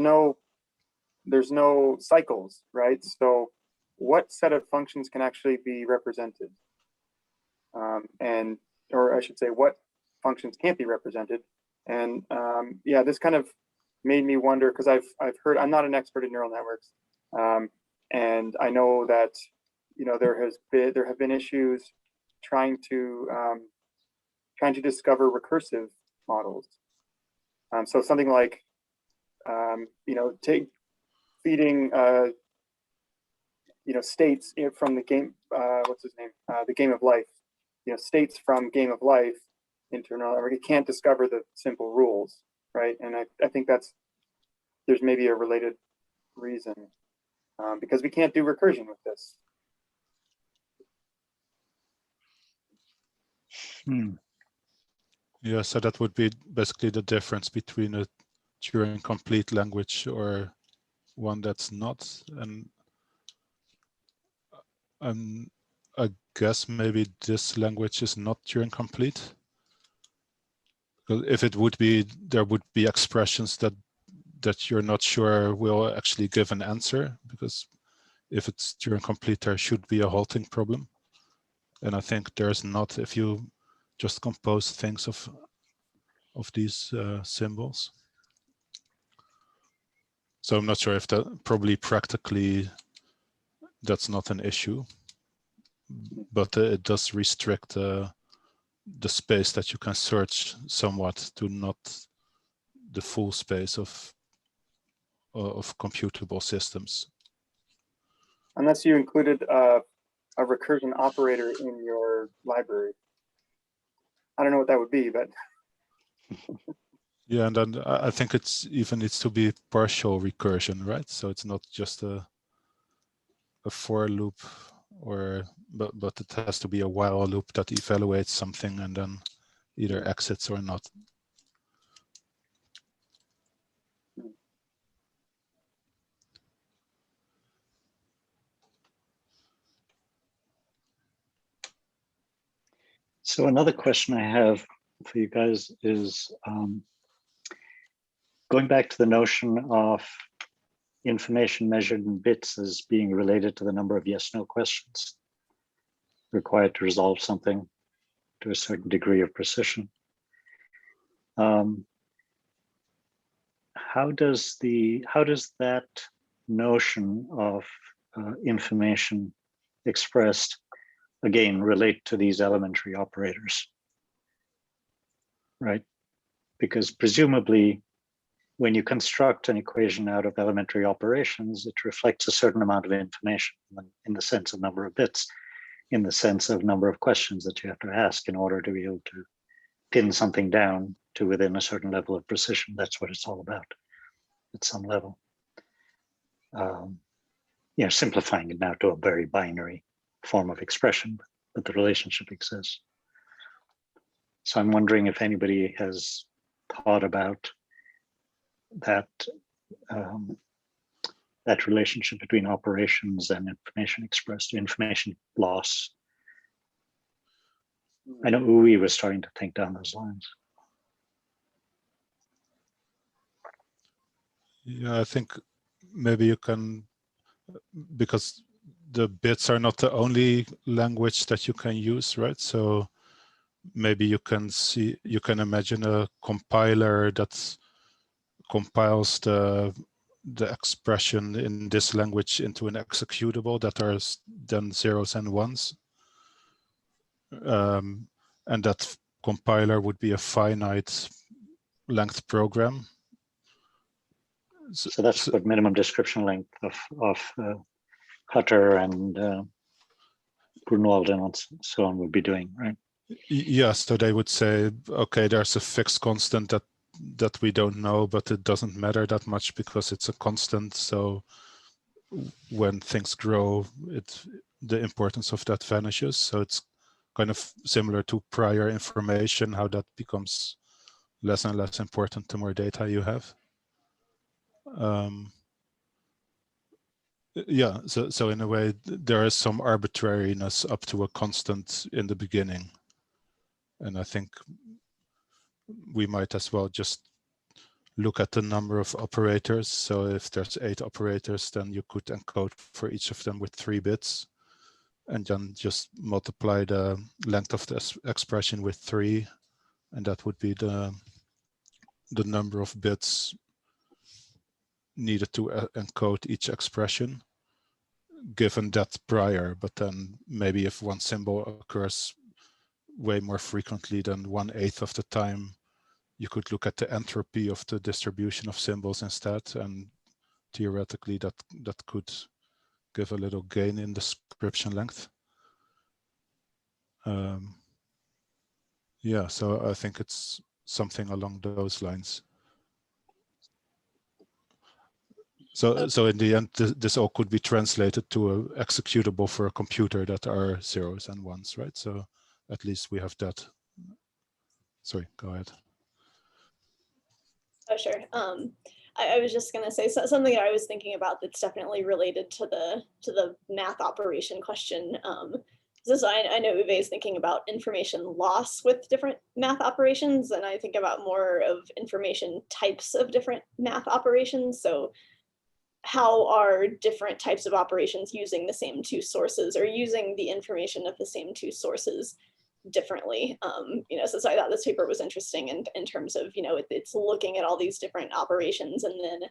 no cycles, right? So what set of functions can actually be represented, or I should say, what functions can't be represented? And yeah, this kind of made me wonder, because I've heard, I'm not an expert in neural networks, and I know that there have been issues trying to discover recursive models. So something like feeding states from the game, what's his name, the Game of Life, states from Game of Life into neural network. It can't discover the simple rules, right? And I think there's maybe a related reason, because we can't do recursion with this. Yeah, so that would be basically the difference between a Turing complete language or one that's not. And I guess maybe this language is not Turing complete. Because if it would be, there would be expressions that you're not sure will actually give an answer, because if it's Turing complete, there should be a halting problem. And I think there's not if you just compose things of these symbols. So I'm not sure if that, probably practically that's not an issue, but it does restrict the space that you can search somewhat to not the full space of computable systems. Unless you included a recursion operator in your library. I don't know what that would be, but yeah, and then I think it's even needs to be partial recursion, right? So it's not just a for loop, but it has to be a while loop that evaluates something and then either exits or not. So another question I have for you guys is going back to the notion of information measured in bits as being related to the number of yes/no questions required to resolve something to a certain degree of precision. How does that notion of information expressed again relate to these elementary operators, right? Because presumably when you construct an equation out of elementary operations, it reflects a certain amount of information in the sense of number of bits, in the sense of number of questions that you have to ask in order to be able to pin something down to within a certain level of precision. That's what it's all about at some level. Simplifying it now to a very binary form of expression, but the relationship exists. So I'm wondering if anybody has thought about that that relationship between operations and information expressed, information loss. I know Uwe was starting to think down those lines. Yeah, I think maybe you can, because the bits are not the only language that you can use, right? So maybe you can imagine a compiler that compiles the expression in this language into an executable that are then zeros and ones. And that compiler would be a finite length program. So that's what minimum description length of Hutter and Grunwald and so on would be doing, right? Yes, so they would say, okay, there's a fixed constant that we don't know, but it doesn't matter that much because it's a constant. So when things grow, the importance of that vanishes. So it's kind of similar to prior information, how that becomes less and less important the more data you have. Yeah, so in a way, there is some arbitrariness up to a constant in the beginning. And I think we might as well just look at the number of operators. So if there's 8 operators, then you could encode for each of them with 3 bits. And then just multiply the length of the expression with 3. And that would be the number of bits needed to encode each expression, given that prior. But then maybe if one symbol occurs way more frequently than 1/8 of the time, you could look at the entropy of the distribution of symbols instead, and theoretically that could give a little gain in description length. Yeah, so I think it's something along those lines. So in the end, this all could be translated to an executable for a computer that are zeros and ones, right? So at least we have that. Sorry, go ahead. Oh, sure. I was just gonna say something I was thinking about that's definitely related to the math operation question. So I know Uwe is thinking about information loss with different math operations, and I think about more of information types of different math operations. So how are different types of operations using the same 2 sources or using the information of the same 2 sources differently? So I thought this paper was interesting in terms of, it's looking at all these different operations and then,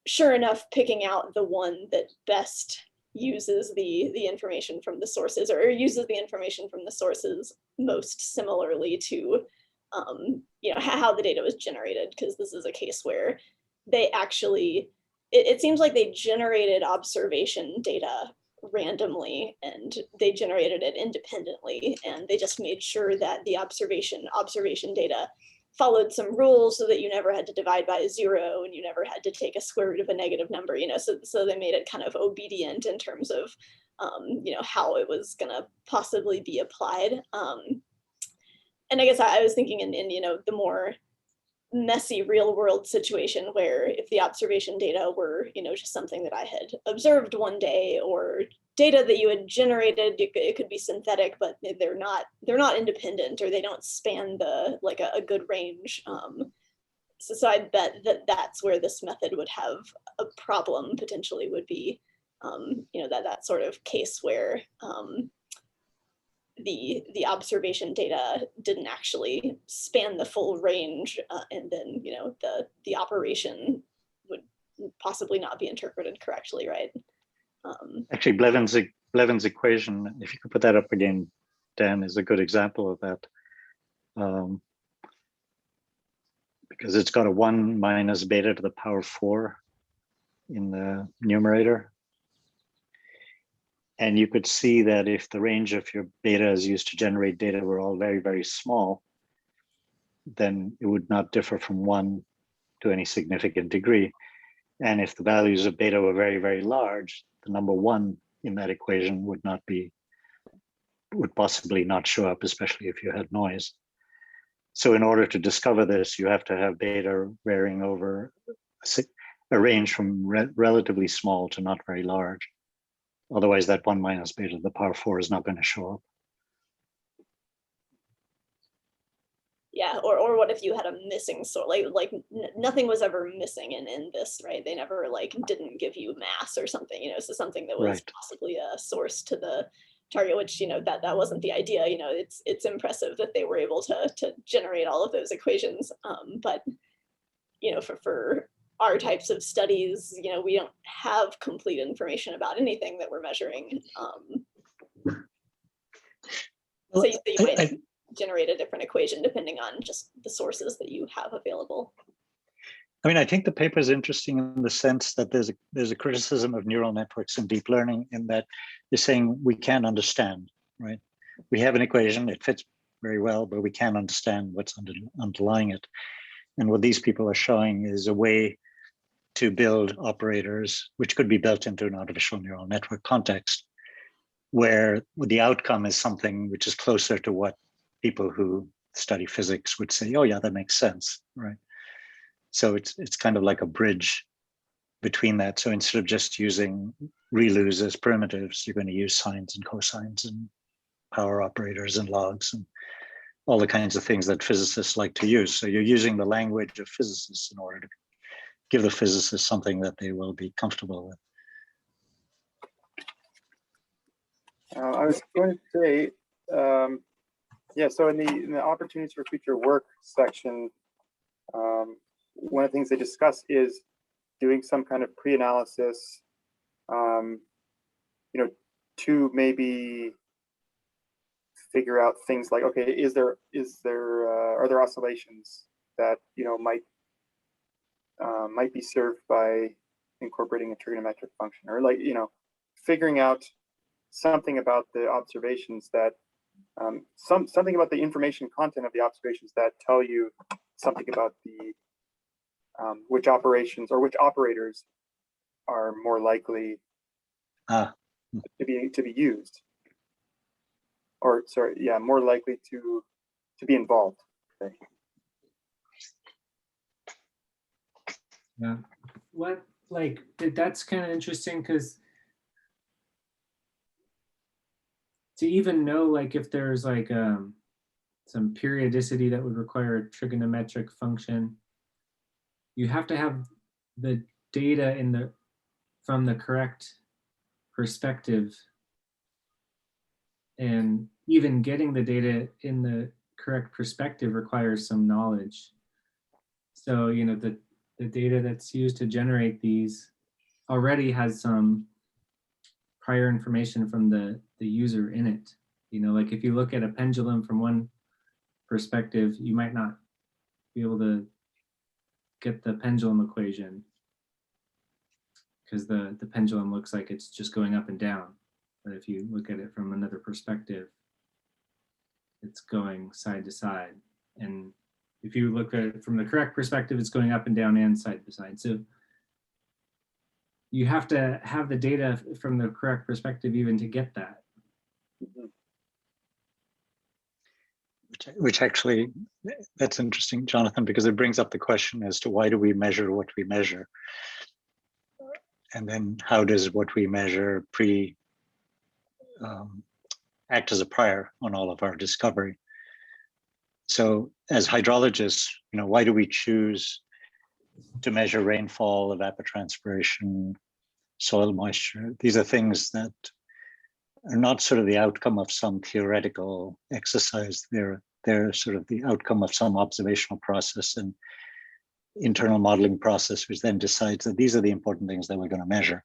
sure enough, picking out the one that best uses the information from the sources or uses the information from the sources most similarly to, how the data was generated, because this is a case where they actually, it seems like they generated observation data randomly and they generated it independently, and they just made sure that the observation data followed some rules so that you never had to divide by 0 and you never had to take a square root of a negative number, so they made it kind of obedient in terms of how it was gonna possibly be applied. And I guess I was thinking in the more messy real world situation where if the observation data were, just something that I had observed one day or data that you had generated, it could be synthetic, but they're not independent or they don't span a good range. So I bet that's where this method would have a problem potentially, would be, that sort of case where the observation data didn't actually span the full range, and then the operation would possibly not be interpreted correctly, right? Actually, Blevin's equation, if you could put that up again, Dan, is a good example of that, because it's got a 1 minus beta to the power 4 in the numerator. And you could see that if the range of your beta is used to generate data were all very, very small, then it would not differ from 1 to any significant degree. And if the values of beta were very, very large, the number 1 in that equation would possibly not show up, especially if you had noise. So in order to discover this, you have to have beta varying over a range from relatively small to not very large. Otherwise, that 1 minus beta to the power 4 is not going to show up. Yeah, or what if you had a missing source, like nothing was ever missing in this, right? They never didn't give you mass or something, so something that was Right. possibly a source to the target, which that wasn't the idea. It's impressive that they were able to generate all of those equations, but for our types of studies, we don't have complete information about anything that we're measuring. So you might generate a different equation depending on just the sources that you have available. I mean, I think the paper is interesting in the sense that there's a criticism of neural networks and deep learning in that you're saying we can't understand, right? We have an equation, it fits very well, but we can't understand what's underlying it. And what these people are showing is a way to build operators, which could be built into an artificial neural network context, where the outcome is something which is closer to what people who study physics would say, oh yeah, that makes sense, right? So it's kind of like a bridge between that. So instead of just using ReLUs as primitives, you're going to use sines and cosines and power operators and logs and all the kinds of things that physicists like to use. So you're using the language of physicists in order to give the physicists something that they will be comfortable with. I was going to say, yeah, so in the opportunities for future work section, one of the things they discuss is doing some kind of pre-analysis, to maybe figure out things like, okay, are there oscillations that might be served by incorporating a trigonometric function, or figuring out something about the observations that something about the information content of the observations that tell you something about the which operations or which operators are more likely to be used, or sorry, yeah, more likely to be involved. Okay. Yeah, that's kind of interesting, because to even know if there's some periodicity that would require a trigonometric function, you have to have the data from the correct perspective, and even getting the data in the correct perspective requires some knowledge. So the data that's used to generate these already has some prior information from the user in it. If you look at a pendulum from one perspective, you might not be able to get the pendulum equation, because the pendulum looks like it's just going up and down. But if you look at it from another perspective, it's going side to side. And if you look at it from the correct perspective, it's going up and down and side to side. So you have to have the data from the correct perspective even to get that. Which actually, that's interesting, Jonathan, because it brings up the question as to why do we measure what we measure? And then how does what we measure act as a prior on all of our discovery? So as hydrologists, why do we choose to measure rainfall, evapotranspiration, soil moisture? These are things that are not sort of the outcome of some theoretical exercise. They're sort of the outcome of some observational process and internal modeling process, which then decides that these are the important things that we're going to measure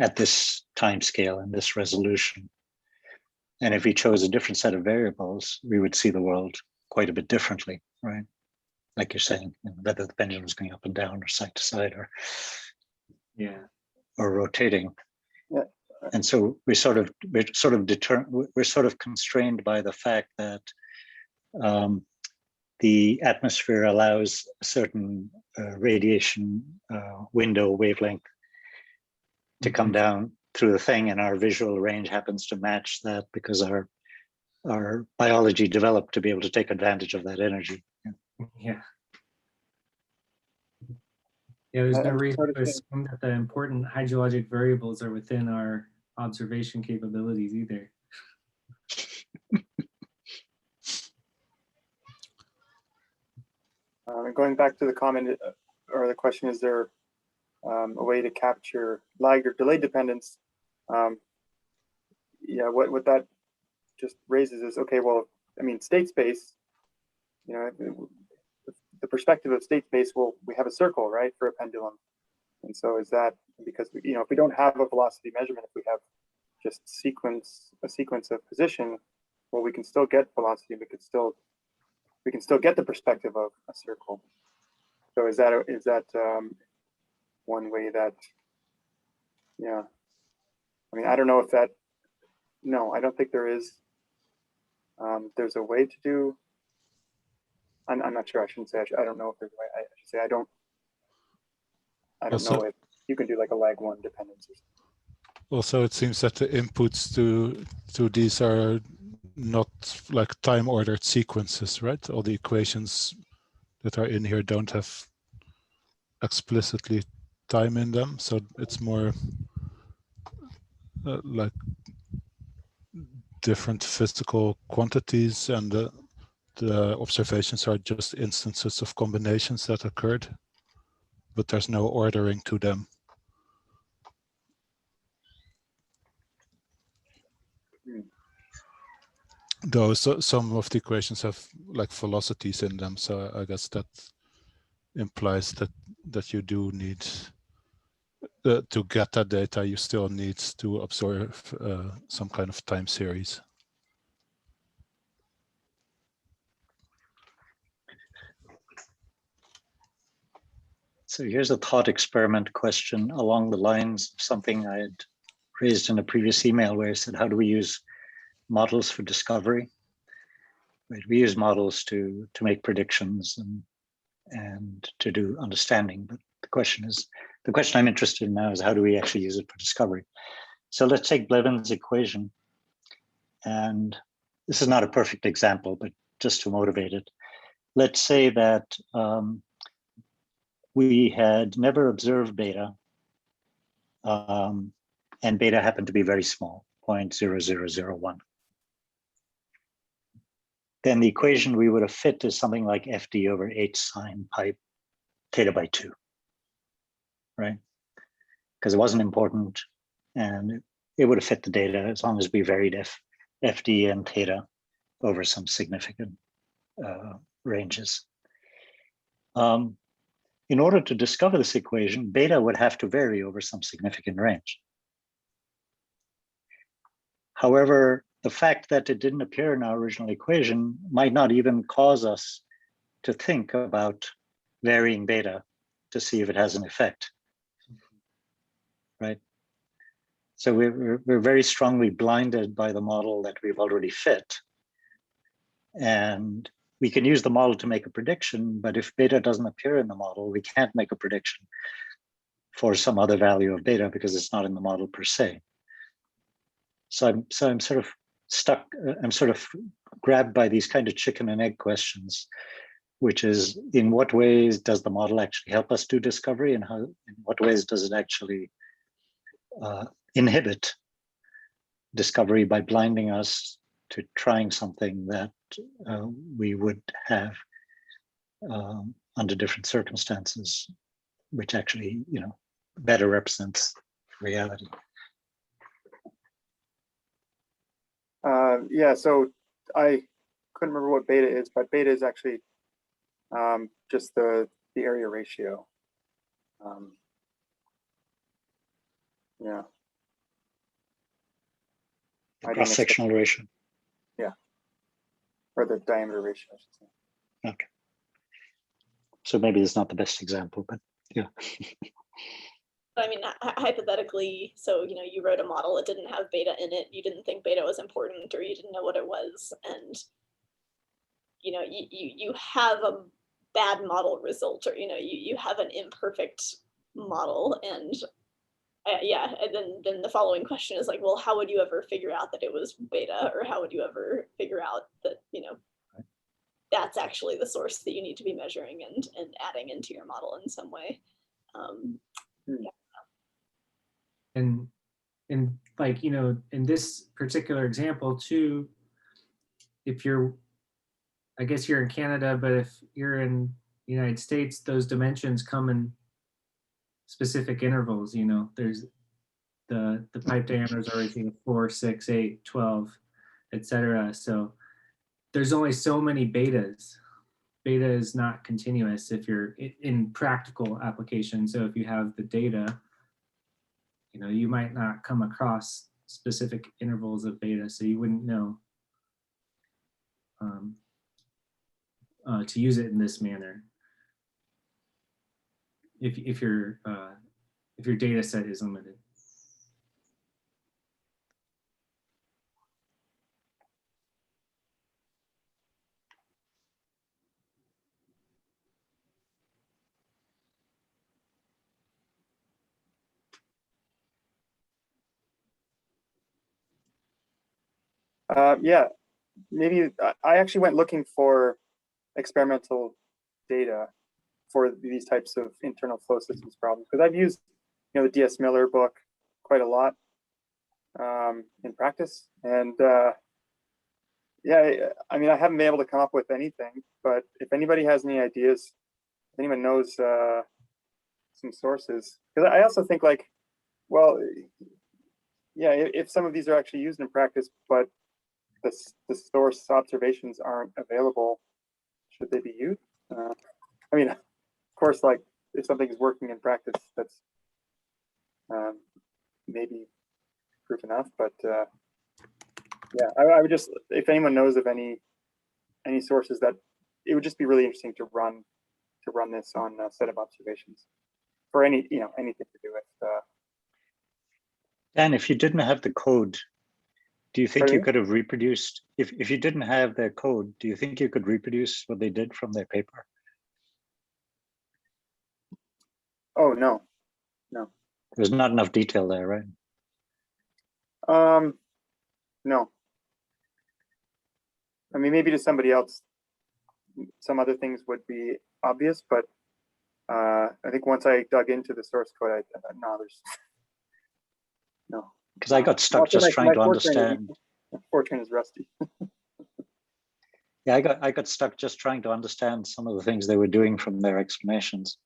at this time scale and this resolution. And if we chose a different set of variables, we would see the world quite a bit differently, right? Like you're saying, whether the pendulum is going up and down or side to side or rotating. Yeah. And so we're sort of constrained by the fact that the atmosphere allows a certain radiation window wavelength to come down through the thing, and our visual range happens to match that because our biology developed to be able to take advantage of that energy. Yeah, there's no reason to assume that the important hydrologic variables are within our observation capabilities either. Going back to the comment or the question, is there a way to capture lag or delay dependence? Yeah, what that just raises is, okay, well, I mean, state space, the the perspective of state space, well, we have a circle, right, for a pendulum. And so is that because, you know, if we don't have a velocity measurement, if we have just a sequence of position, well, we can still get velocity. We can still get the perspective of a circle. So is that one way that, yeah. I mean, I don't know if that, no, I don't think there is. There's a way to do, I'm not sure, I shouldn't say, I don't know if there's a way, I should say, I don't Also- know if you can do like a lag one dependence or something. Also, it seems that the inputs to these are not like time ordered sequences, right? All the equations that are in here don't have explicitly time in them. So it's more like different physical quantities, and the observations are just instances of combinations that occurred, but there's no ordering to them. Though some of the equations have like velocities in them, so I guess that implies that you do need to get that data, you still need to observe some kind of time series. So here's a thought experiment question along the lines of something I had raised in a previous email, where I said, how do we use models for discovery? Right, we use models to make predictions and to do understanding. But the question I'm interested in now is, how do we actually use it for discovery? So let's take Blevin's equation. And this is not a perfect example, but just to motivate it. Let's say that we had never observed beta, and beta happened to be very small, 0.0001. Then the equation we would have fit is something like FD over H sine pi theta by 2, right? Because it wasn't important, and it would have fit the data as long as we varied FD and theta over some significant ranges. In order to discover this equation, beta would have to vary over some significant range. However, the fact that it didn't appear in our original equation might not even cause us to think about varying beta to see if it has an effect, right? So we're very strongly blinded by the model that we've already fit. And we can use the model to make a prediction, but if beta doesn't appear in the model, we can't make a prediction for some other value of beta because it's not in the model per se. So I'm sort of stuck, I'm sort of grabbed by these kind of chicken and egg questions, which is, in what ways does the model actually help us do discovery, and in what ways does it actually inhibit discovery by blinding us to trying something that we would have under different circumstances, which actually, you know, better represents reality. Yeah, so I couldn't remember what beta is, but beta is actually just the area ratio. Yeah. The cross-sectional ratio. Yeah. Or the diameter ratio, I should say. Okay. So maybe it's not the best example, but yeah. I mean, hypothetically, so, you know, you wrote a model, it didn't have beta in it, you didn't think beta was important, or you didn't know what it was, and, you know, you have a bad model result, or, you know, you have an imperfect model, and yeah, and then the following question is like, well, how would you ever figure out that it was beta, or how would you ever figure out that, you know, that's actually the source that you need to be measuring and adding into your model in some way. Yeah. And like, you know, in this particular example too, if you're, I guess you're in Canada, but if you're in the United States, those dimensions come in specific intervals. You know, there's the pipe diameters are everything 4, 6, 8, 12, etc. So there's only so many betas beta is not continuous if you're in practical application. So if you have the data, you might not come across specific intervals of beta, so you wouldn't know to use it in this manner if your data set is limited. Yeah, maybe I actually went looking for experimental data for these types of internal flow systems problems, because I've used the D.S. Miller book quite a lot in practice, and yeah, I mean, I haven't been able to come up with anything, but if anybody has any ideas, if anyone knows some sources, because I also think, like, well, yeah, if some of these are actually used in practice, but the source observations aren't available, should they be used? I mean, of course, like, if something is working in practice, that's maybe proof enough, but yeah, I would just, if anyone knows of any sources, that it would just be really interesting to run this on a set of observations for anything to do with. Dan, if you didn't have the code, do you think Pardon you me? could have reproduced, if you didn't have their code, do you think you could reproduce what they did from their paper? Oh, no. There's not enough detail there, right? No. I mean, maybe to somebody else, some other things would be obvious, but I think once I dug into the source code, there's no. Because I got stuck Also, just trying to Fortran understand. Fortran is rusty. Yeah, I got stuck just trying to understand some of the things they were doing from their explanations.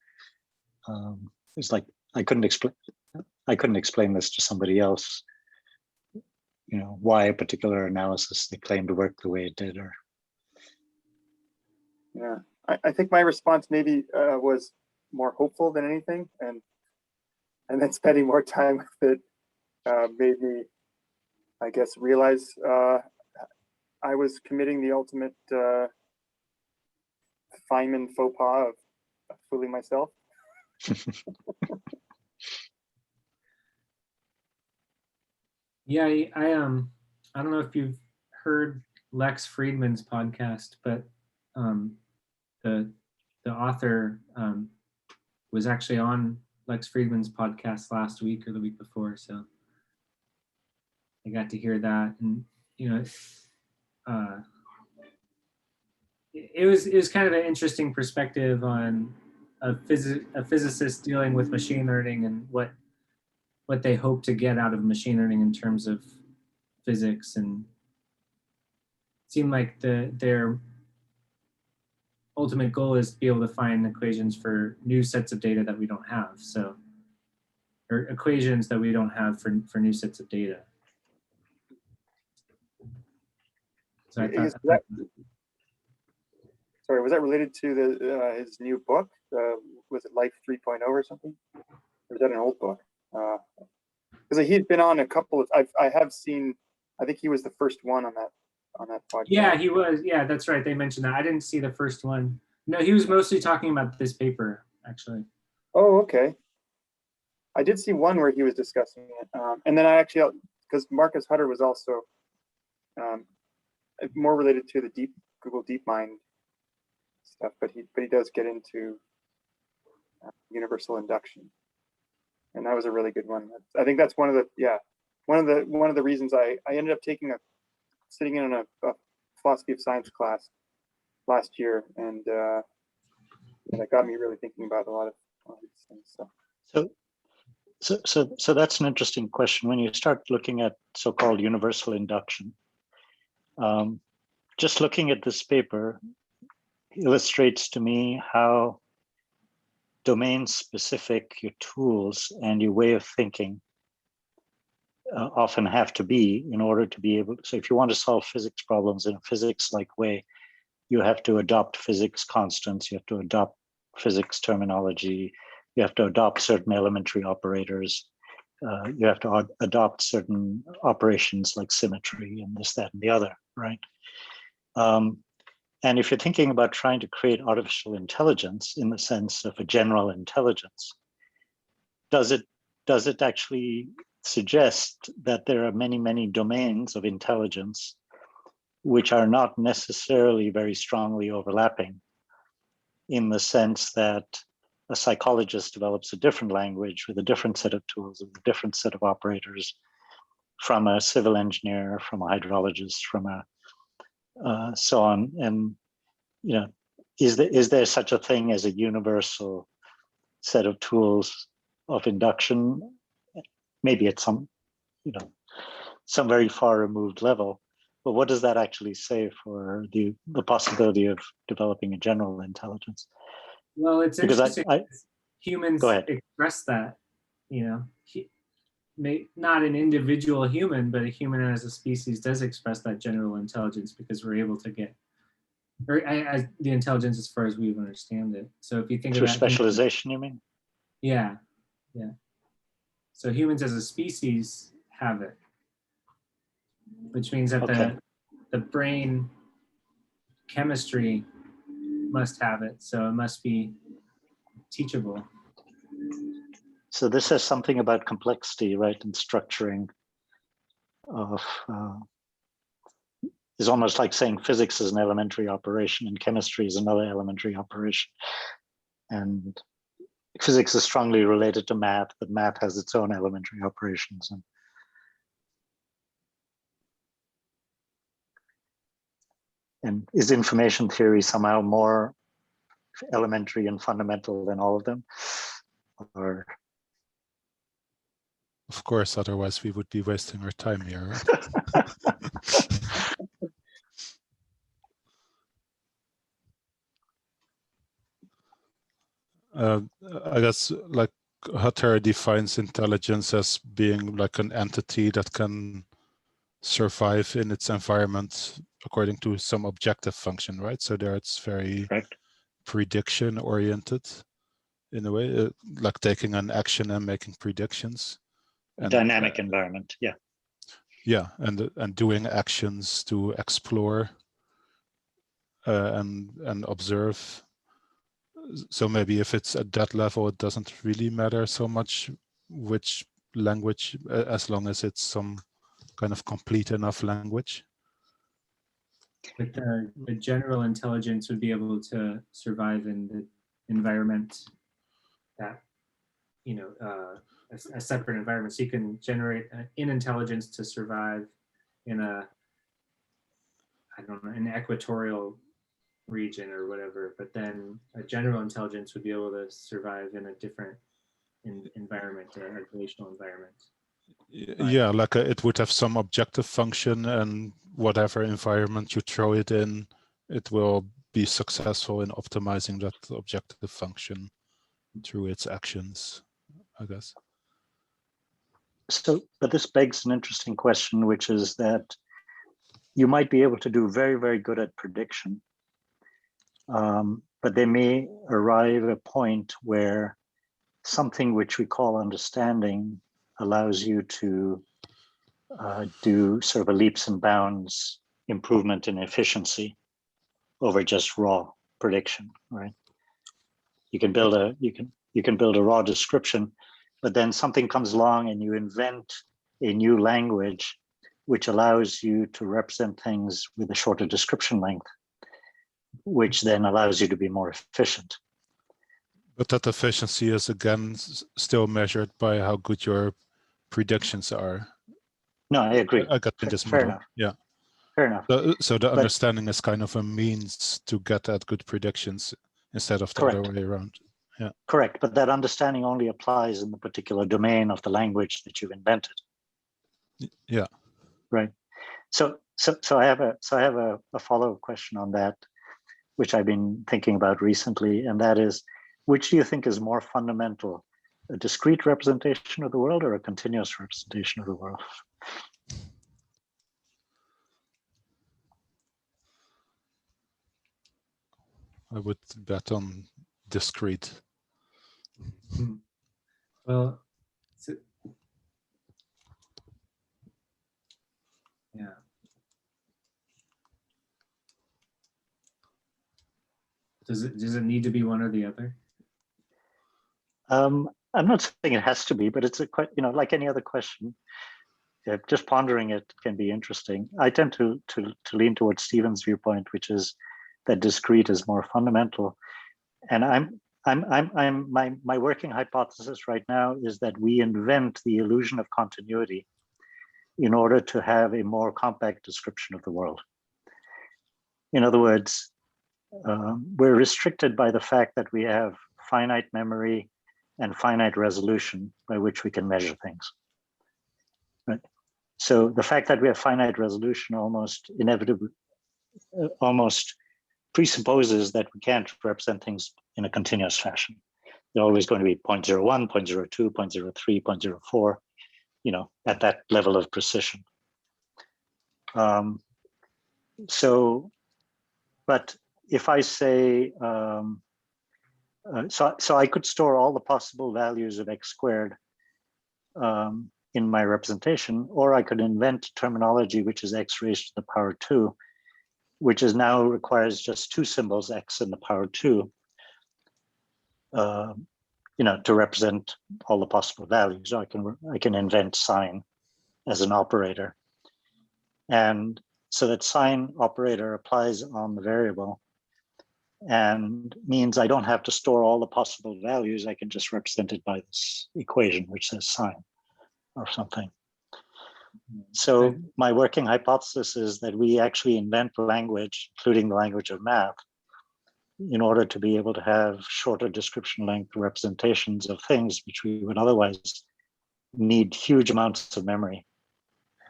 It's like I couldn't explain this to somebody else. Why a particular analysis they claimed to work the way it did, or Yeah, I think my response maybe was more hopeful than anything, and then spending more time with it made me, I guess, realize I was committing the ultimate Feynman faux pas of fooling myself. Yeah, I don't know if you've heard Lex Friedman's podcast, but the author was actually on Lex Friedman's podcast last week or the week before, so I got to hear that, and it was kind of an interesting perspective on a physicist dealing with machine learning and what they hope to get out of machine learning in terms of physics, and it seemed like their ultimate goal is to be able to find equations for new sets of data that we don't have, so, or equations that we don't have for new sets of data. So I thought, Sorry, was that related to his new book? Was it Life 3.0 or something? Or was that an old book? Because he'd been on a couple of. I have seen. I think he was the first one on that podcast. yeah, he was. Yeah, that's right. They mentioned that. I didn't see the first one. No, he was mostly talking about this paper, actually. Oh, okay. I did see one where he was discussing it, and then I actually, because Marcus Hutter was also more related to the Google DeepMind stuff, but he does get into universal induction, and that was a really good one. I think that's one of the reasons I ended up sitting in a philosophy of science class last year, and that got me really thinking about a lot of these things. So that's an interesting question. When you start looking at so-called universal induction, just looking at this paper illustrates to me how domain-specific your tools and your way of thinking often have to be in order to be able to. So if you want to solve physics problems in a physics-like way, you have to adopt physics constants, you have to adopt physics terminology, you have to adopt certain elementary operators, you have to adopt certain operations like symmetry and this, that, and the other, right? And if you're thinking about trying to create artificial intelligence in the sense of a general intelligence, does it actually suggest that there are many, many domains of intelligence which are not necessarily very strongly overlapping, in the sense that a psychologist develops a different language with a different set of tools, with a different set of operators from a civil engineer, from a hydrologist, from a so on. And is there such a thing as a universal set of tools of induction? Maybe at some very far removed level, but what does that actually say for the possibility of developing a general intelligence? Well, it's because interesting. I Humans go ahead. express that, not an individual human, but a human as a species does express that general intelligence because we're able to get, or as the intelligence as far as we understand it. So if you think Through about specialization, you mean? Yeah. So humans as a species have it, which means that Okay. the brain chemistry must have it. So it must be teachable. So this says something about complexity, right? And structuring of, is almost like saying physics is an elementary operation and chemistry is another elementary operation. And physics is strongly related to math, but math has its own elementary operations. And is information theory somehow more elementary and fundamental than all of them? Or Of course, otherwise we would be wasting our time here, right? I guess like Hutter defines intelligence as being like an entity that can survive in its environment according to some objective function, right? So there it's very correct. prediction oriented in a way, like taking an action and making predictions. And, dynamic environment, yeah. Yeah, and doing actions to explore and observe. So maybe if it's at that level, it doesn't really matter so much which language, as long as it's some kind of complete enough language. But the general intelligence would be able to survive in the environment that, a separate environment. So you can generate an intelligence to survive in an equatorial region or whatever, but then a general intelligence would be able to survive in a different environment, a glacial environment. Yeah, like it would have some objective function, and whatever environment you throw it in, it will be successful in optimizing that objective function through its actions, I guess. So, but this begs an interesting question, which is that you might be able to do very, very good at prediction, but they may arrive at a point where something which we call understanding allows you to do sort of a leaps and bounds improvement in efficiency over just raw prediction, right? You can build a raw description, but then something comes along and you invent a new language which allows you to represent things with a shorter description length, which then allows you to be more efficient. But that efficiency is again still measured by how good your predictions are. No, I agree. I got in this Fair model. enough. Yeah. Fair enough. So the understanding is kind of a means to get at good predictions instead of the Correct. other way around. Yeah. Correct, but that understanding only applies in the particular domain of the language that you've invented. Yeah. Right. So I have a follow-up question on that, which I've been thinking about recently, and that is, which do you think is more fundamental, a discrete representation of the world or a continuous representation of the world? I would bet on discrete. Well, so, yeah. Does it need to be one or the other? I'm not saying it has to be, but it's like any other question. Just pondering it can be interesting. I tend to lean towards Stephen's viewpoint, which is that discrete is more fundamental. And my working hypothesis right now is that we invent the illusion of continuity in order to have a more compact description of the world. In other words, we're restricted by the fact that we have finite memory and finite resolution by which we can measure things. Right? So the fact that we have finite resolution almost inevitably, almost presupposes that we can't represent things in a continuous fashion. They're always going to be 0.01, 0.02, 0.03, 0.04, at that level of precision. But if I say, so I could store all the possible values of x squared in my representation, or I could invent terminology which is x raised to the power 2, which is now requires just two symbols, x and the power 2, to represent all the possible values. I can invent sign as an operator, and so that sign operator applies on the variable and means I don't have to store all the possible values. I can just represent it by this equation which says sign or something. So my working hypothesis is that we actually invent language, including the language of math, in order to be able to have shorter description length representations of things which we would otherwise need huge amounts of memory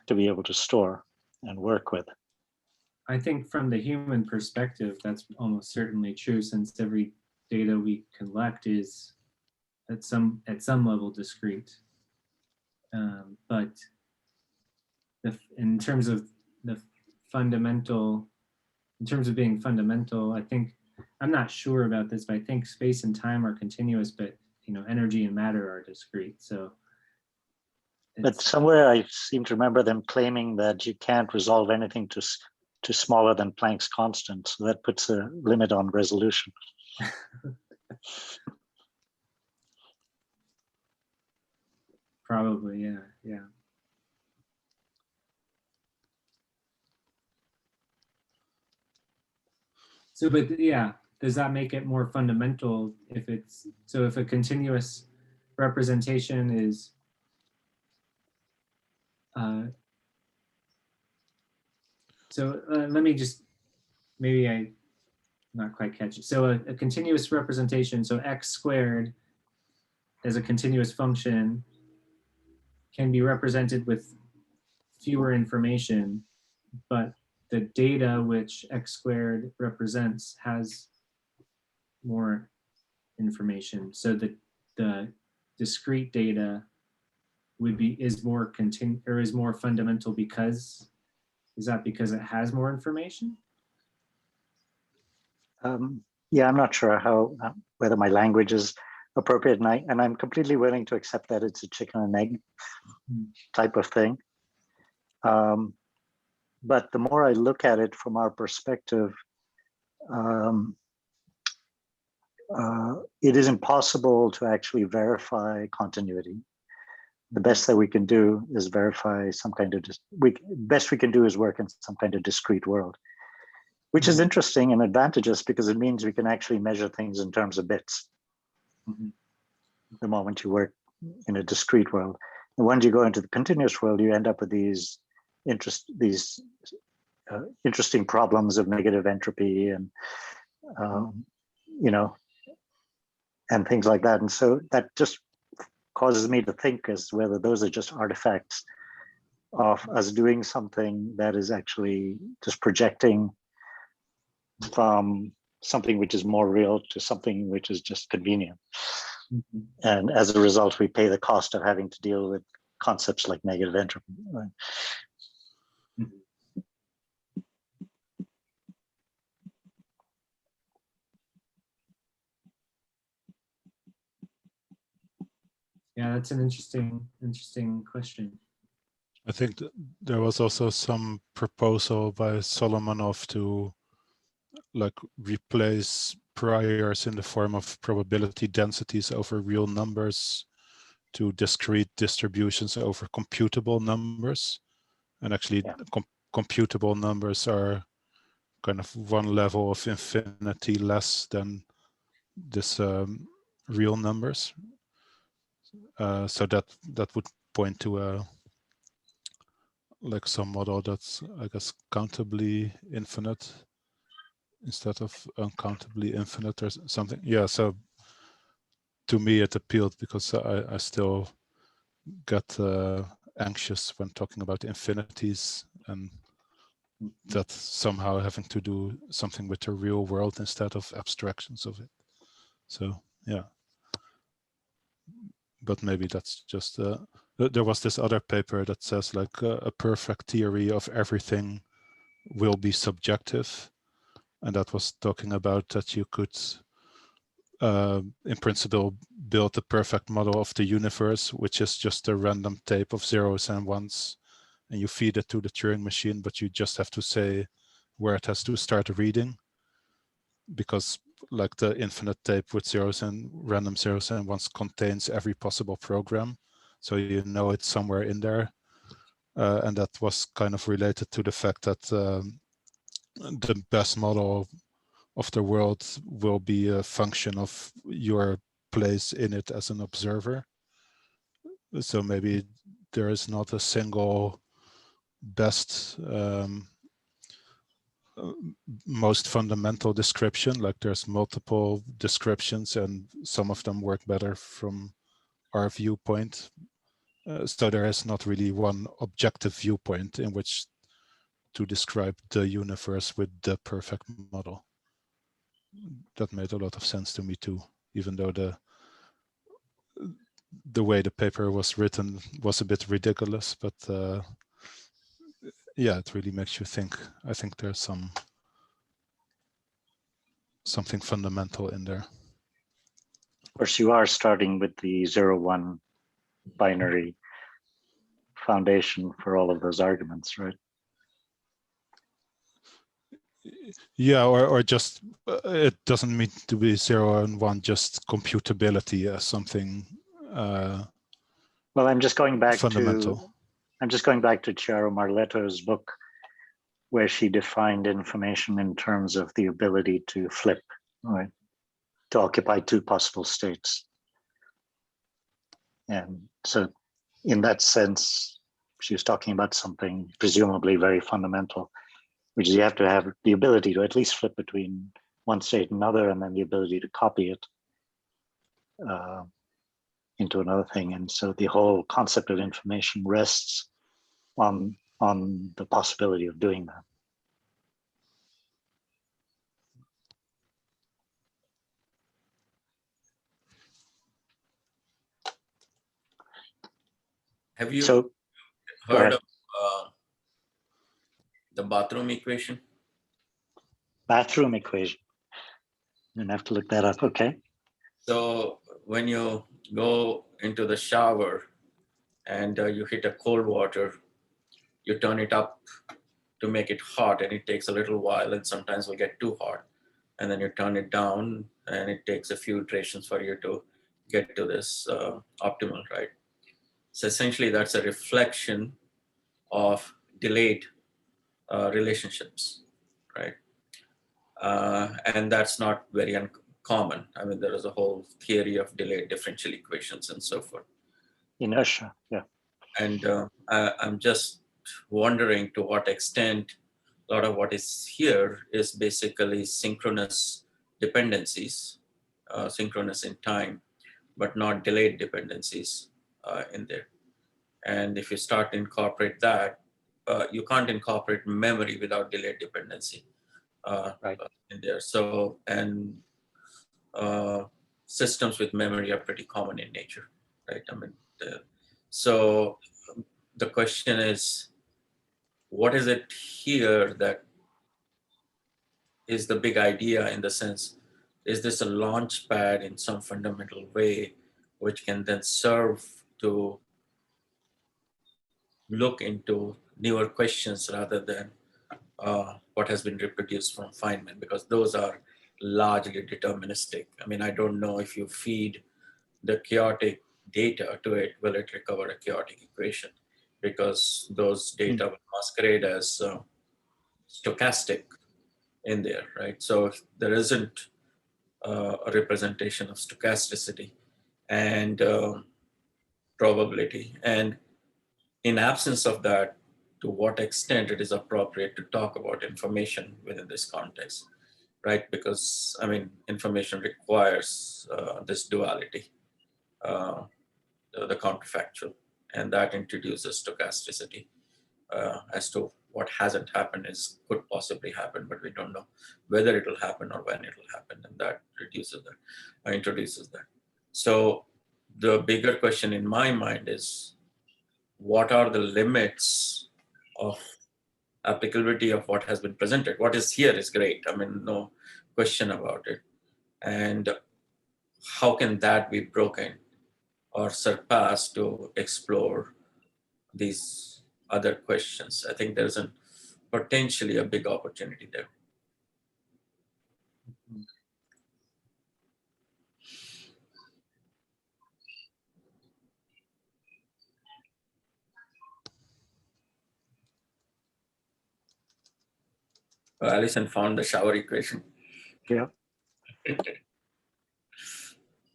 to be able to store and work with. I think from the human perspective, that's almost certainly true, since every data we collect is at some level discrete. But in terms of the fundamental, in terms of being fundamental, I think, I'm not sure about this, but I think space and time are continuous, but energy and matter are discrete. So, but somewhere I seem to remember them claiming that you can't resolve anything to smaller than Planck's constant. So that puts a limit on resolution. Probably, yeah. So, but yeah, does that make it more fundamental if a continuous representation is let me just, maybe I not quite catch it. So a continuous representation, so x squared as a continuous function can be represented with fewer information, but the data which x squared represents has more information. So the discrete data is more fundamental because, is that because it has more information? Yeah, I'm not sure whether my language is appropriate, and I'm completely willing to accept that it's a chicken and egg type of thing. But the more I look at it from our perspective, it is impossible to actually verify continuity. The best that we can do is verify some kind of, best we can do is work in some kind of discrete world, which is interesting and advantageous because it means we can actually measure things in terms of bits. Mm-hmm. The moment you work in a discrete world. And once you go into the continuous world, you end up with these interesting problems of negative entropy and, and things like that. And so that just causes me to think as whether those are just artifacts of us doing something that is actually just projecting from something which is more real to something which is just convenient. Mm-hmm. And as a result, we pay the cost of having to deal with concepts like negative entropy. Right? Yeah, that's an interesting question. I think there was also some proposal by Solomonov to like replace priors in the form of probability densities over real numbers to discrete distributions over computable numbers. And actually computable numbers are kind of one level of infinity less than this real numbers. So that would point to a like some model that's, I guess, countably infinite instead of uncountably infinite or something. Yeah, so to me it appealed because I still get anxious when talking about infinities, and that somehow having to do something with the real world instead of abstractions of it. So yeah, but maybe that's just there was this other paper that says like a perfect theory of everything will be subjective, and that was talking about that you could in principle build a perfect model of the universe, which is just a random tape of zeros and ones, and you feed it to the Turing machine, but you just have to say where it has to start reading, because like the infinite tape with zeros and random zeros and ones contains every possible program, so you know it's somewhere in there. And that was kind of related to the fact that the best model of the world will be a function of your place in it as an observer. So maybe there is not a single best most fundamental description, like there's multiple descriptions and some of them work better from our viewpoint. So there is not really one objective viewpoint in which to describe the universe with the perfect model. That made a lot of sense to me too, even though the way the paper was written was a bit ridiculous, but yeah, it really makes you think. I think there's something fundamental in there. Of course, you are starting with the 0-1 binary foundation for all of those arguments, right? Yeah, or just it doesn't mean to be 0 and 1, just computability as something well, I'm just going back fundamental. to Chiaro Marletto's book, where she defined information in terms of the ability to flip, right? To occupy two possible states. And so in that sense, she was talking about something presumably very fundamental, which is you have to have the ability to at least flip between one state and another, and then the ability to copy it into another thing. And so the whole concept of information rests on the possibility of doing that. Have you So, heard of the bathroom equation? Bathroom equation. I'm gonna have to look that up. Okay. So when you go into the shower and you hit a cold water, you turn it up to make it hot, and it takes a little while, and sometimes will get too hot. And then you turn it down, and it takes a few iterations for you to get to this optimal, right? So essentially that's a reflection of delayed relationships, right? And that's not very uncommon. I mean, there is a whole theory of delayed differential equations and so forth. Inertia, yeah. And I'm just wondering to what extent a lot of what is here is basically synchronous dependencies, synchronous in time, but not delayed dependencies in there. And if you start to incorporate that, you can't incorporate memory without delayed dependency Right. in there. So, and systems with memory are pretty common in nature, right? I mean, so the question is, what is it here that is the big idea, in the sense, is this a launch pad in some fundamental way which can then serve to look into newer questions rather than what has been reproduced from Feynman, because those are largely deterministic. I mean, I don't know if you feed the chaotic data to it, will it recover a chaotic equation? Because those data will masquerade as stochastic in there, right? So there isn't a representation of stochasticity and probability. And in absence of that, to what extent it is appropriate to talk about information within this context, right? Because, I mean, information requires this duality, the counterfactual, and that introduces stochasticity as to what hasn't happened could possibly happen, but we don't know whether it will happen or when it will happen, and that reduces that, introduces that. So the bigger question in my mind is, what are the limits of applicability of what has been presented? What is here is great. I mean, no question about it. And how can that be broken or surpassed to explore these other questions? I think there's potentially a big opportunity there. Alison found the shower equation. Yeah.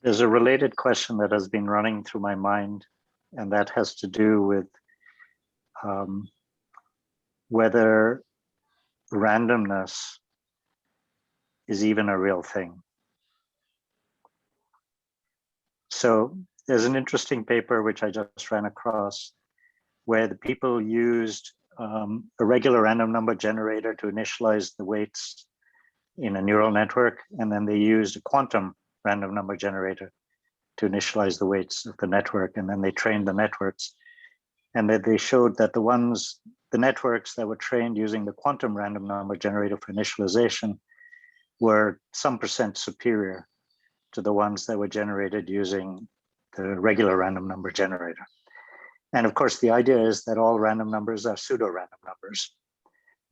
There's a related question that has been running through my mind, and that has to do with whether randomness is even a real thing. So there's an interesting paper which I just ran across where the people used a regular random number generator to initialize the weights in a neural network, and then they used a quantum random number generator to initialize the weights of the network, and then they trained the networks. And that they showed that the networks that were trained using the quantum random number generator for initialization were some percent superior to the ones that were generated using the regular random number generator. And of course, the idea is that all random numbers are pseudo-random numbers.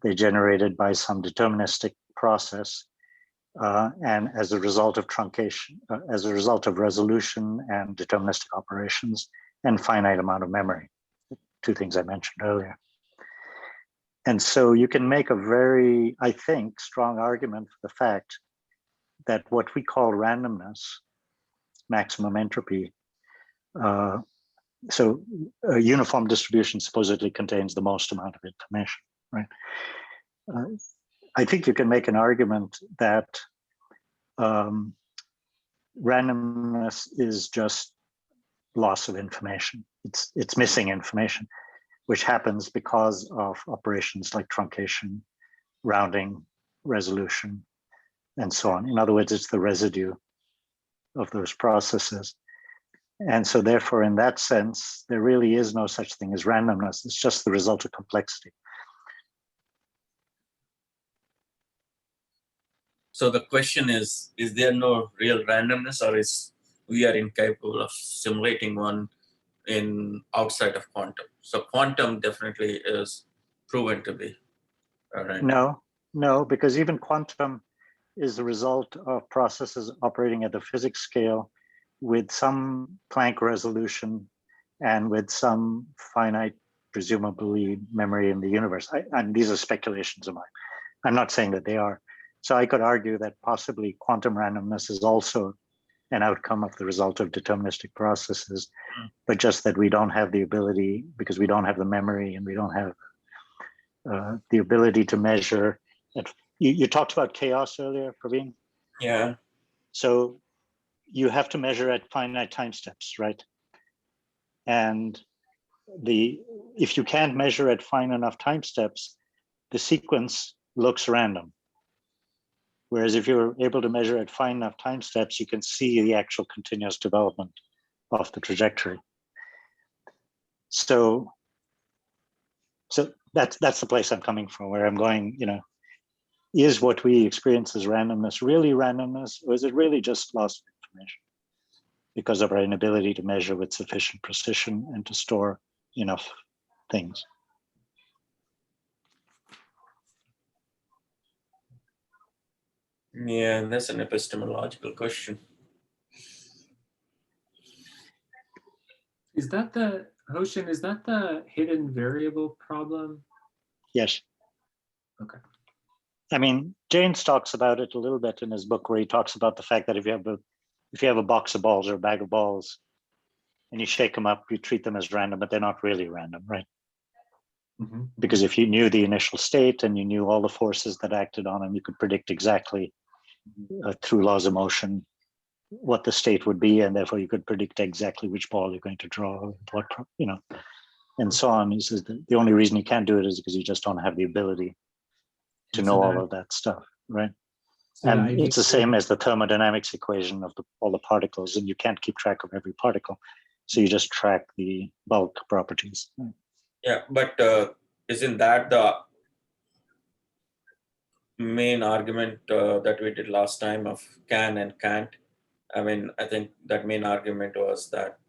They're generated by some deterministic process, and as a result of truncation, as a result of resolution and deterministic operations and finite amount of memory, two things I mentioned earlier. And so you can make a very, I think, strong argument for the fact that what we call randomness, maximum entropy, so a uniform distribution supposedly contains the most amount of information, right? I think you can make an argument that randomness is just loss of information. It's missing information, which happens because of operations like truncation, rounding, resolution, and so on. In other words, it's the residue of those processes. And so therefore, in that sense, there really is no such thing as randomness. It's just the result of complexity. So the question is there no real randomness, or is we are incapable of simulating one in outside of quantum? So quantum definitely is proven to be random. No, because even quantum is the result of processes operating at the physics scale with some Planck resolution and with some finite, presumably, memory in the universe. And these are speculations of mine. I'm not saying that they are. So I could argue that possibly quantum randomness is also an outcome of the result of deterministic processes, but just that we don't have the ability, because we don't have the memory and we don't have the ability to measure. You talked about chaos earlier, Praveen? Yeah. So you have to measure at finite time steps, right? And if you can't measure at fine enough time steps, the sequence looks random. Whereas if you're able to measure at fine enough time steps, you can see the actual continuous development of the trajectory. So that's the place I'm coming from, where I'm going, is what we experience as randomness really randomness, or is it really just loss of information? because of our inability to measure with sufficient precision and to store enough things. Yeah, that's an epistemological question. Is that the, Hoshin, is that the hidden variable problem? Yes. Okay. I mean, James talks about it a little bit in his book, where he talks about the fact that if you have a box of balls or a bag of balls and you shake them up, you treat them as random, but they're not really random, right? Mm-hmm. Because if you knew the initial state and you knew all the forces that acted on them, you could predict exactly through laws of motion what the state would be, and therefore you could predict exactly which ball you're going to draw, what, and so on. He says that the only reason you can't do it is because you just don't have the ability to And know so all that- of that stuff, right? so the And idea it's the same as the thermodynamics equation of all the particles, and you can't keep track of every particle, so you just track the bulk properties. Yeah, but isn't that the main argument that we did last time of can and can't? I mean, I think that main argument was that,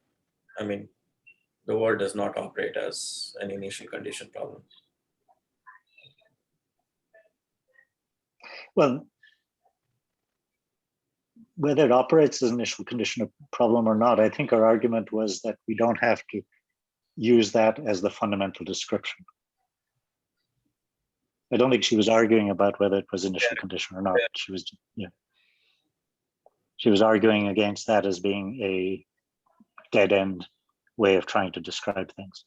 I mean, the world does not operate as an initial condition problem. Well, whether it operates as an initial condition problem or not, I think our argument was that we don't have to use that as the fundamental description. I don't think she was arguing about whether it was initial condition or not. She was, she was arguing against that as being a dead end way of trying to describe things.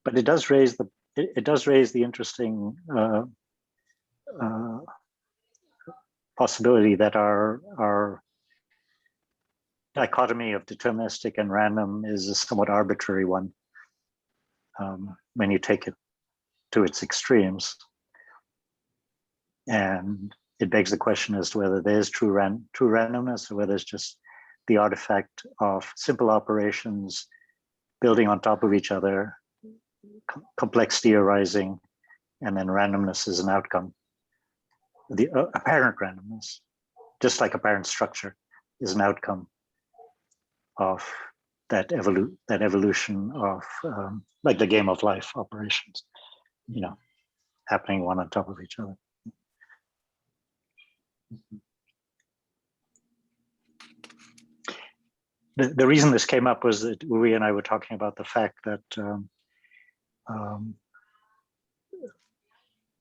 But it does raise the interesting possibility that our dichotomy of deterministic and random is a somewhat arbitrary one when you take it to its extremes. And it begs the question as to whether there's true randomness or whether it's just the artifact of simple operations building on top of each other, complexity arising, and then randomness is an outcome. The apparent randomness, just like apparent structure, is an outcome of that evolution of like the game of life operations, happening one on top of each other. The reason this came up was that Uri and I were talking about the fact that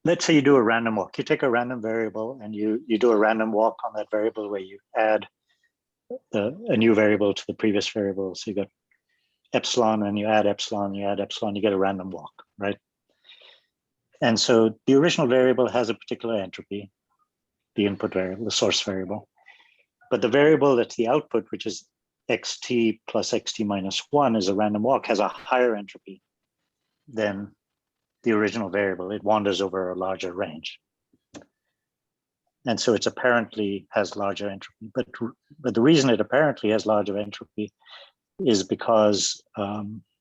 let's say you do a random walk. You take a random variable and you do a random walk on that variable where you add a new variable to the previous variable. So you got epsilon and you add epsilon, you get a random walk, right? And so the original variable has a particular entropy, the input variable, the source variable. But the variable that's the output, which is xt plus xt minus 1 is a random walk, has a higher entropy than the original variable. It wanders over a larger range. And so it apparently has larger entropy. But the reason it apparently has larger entropy is because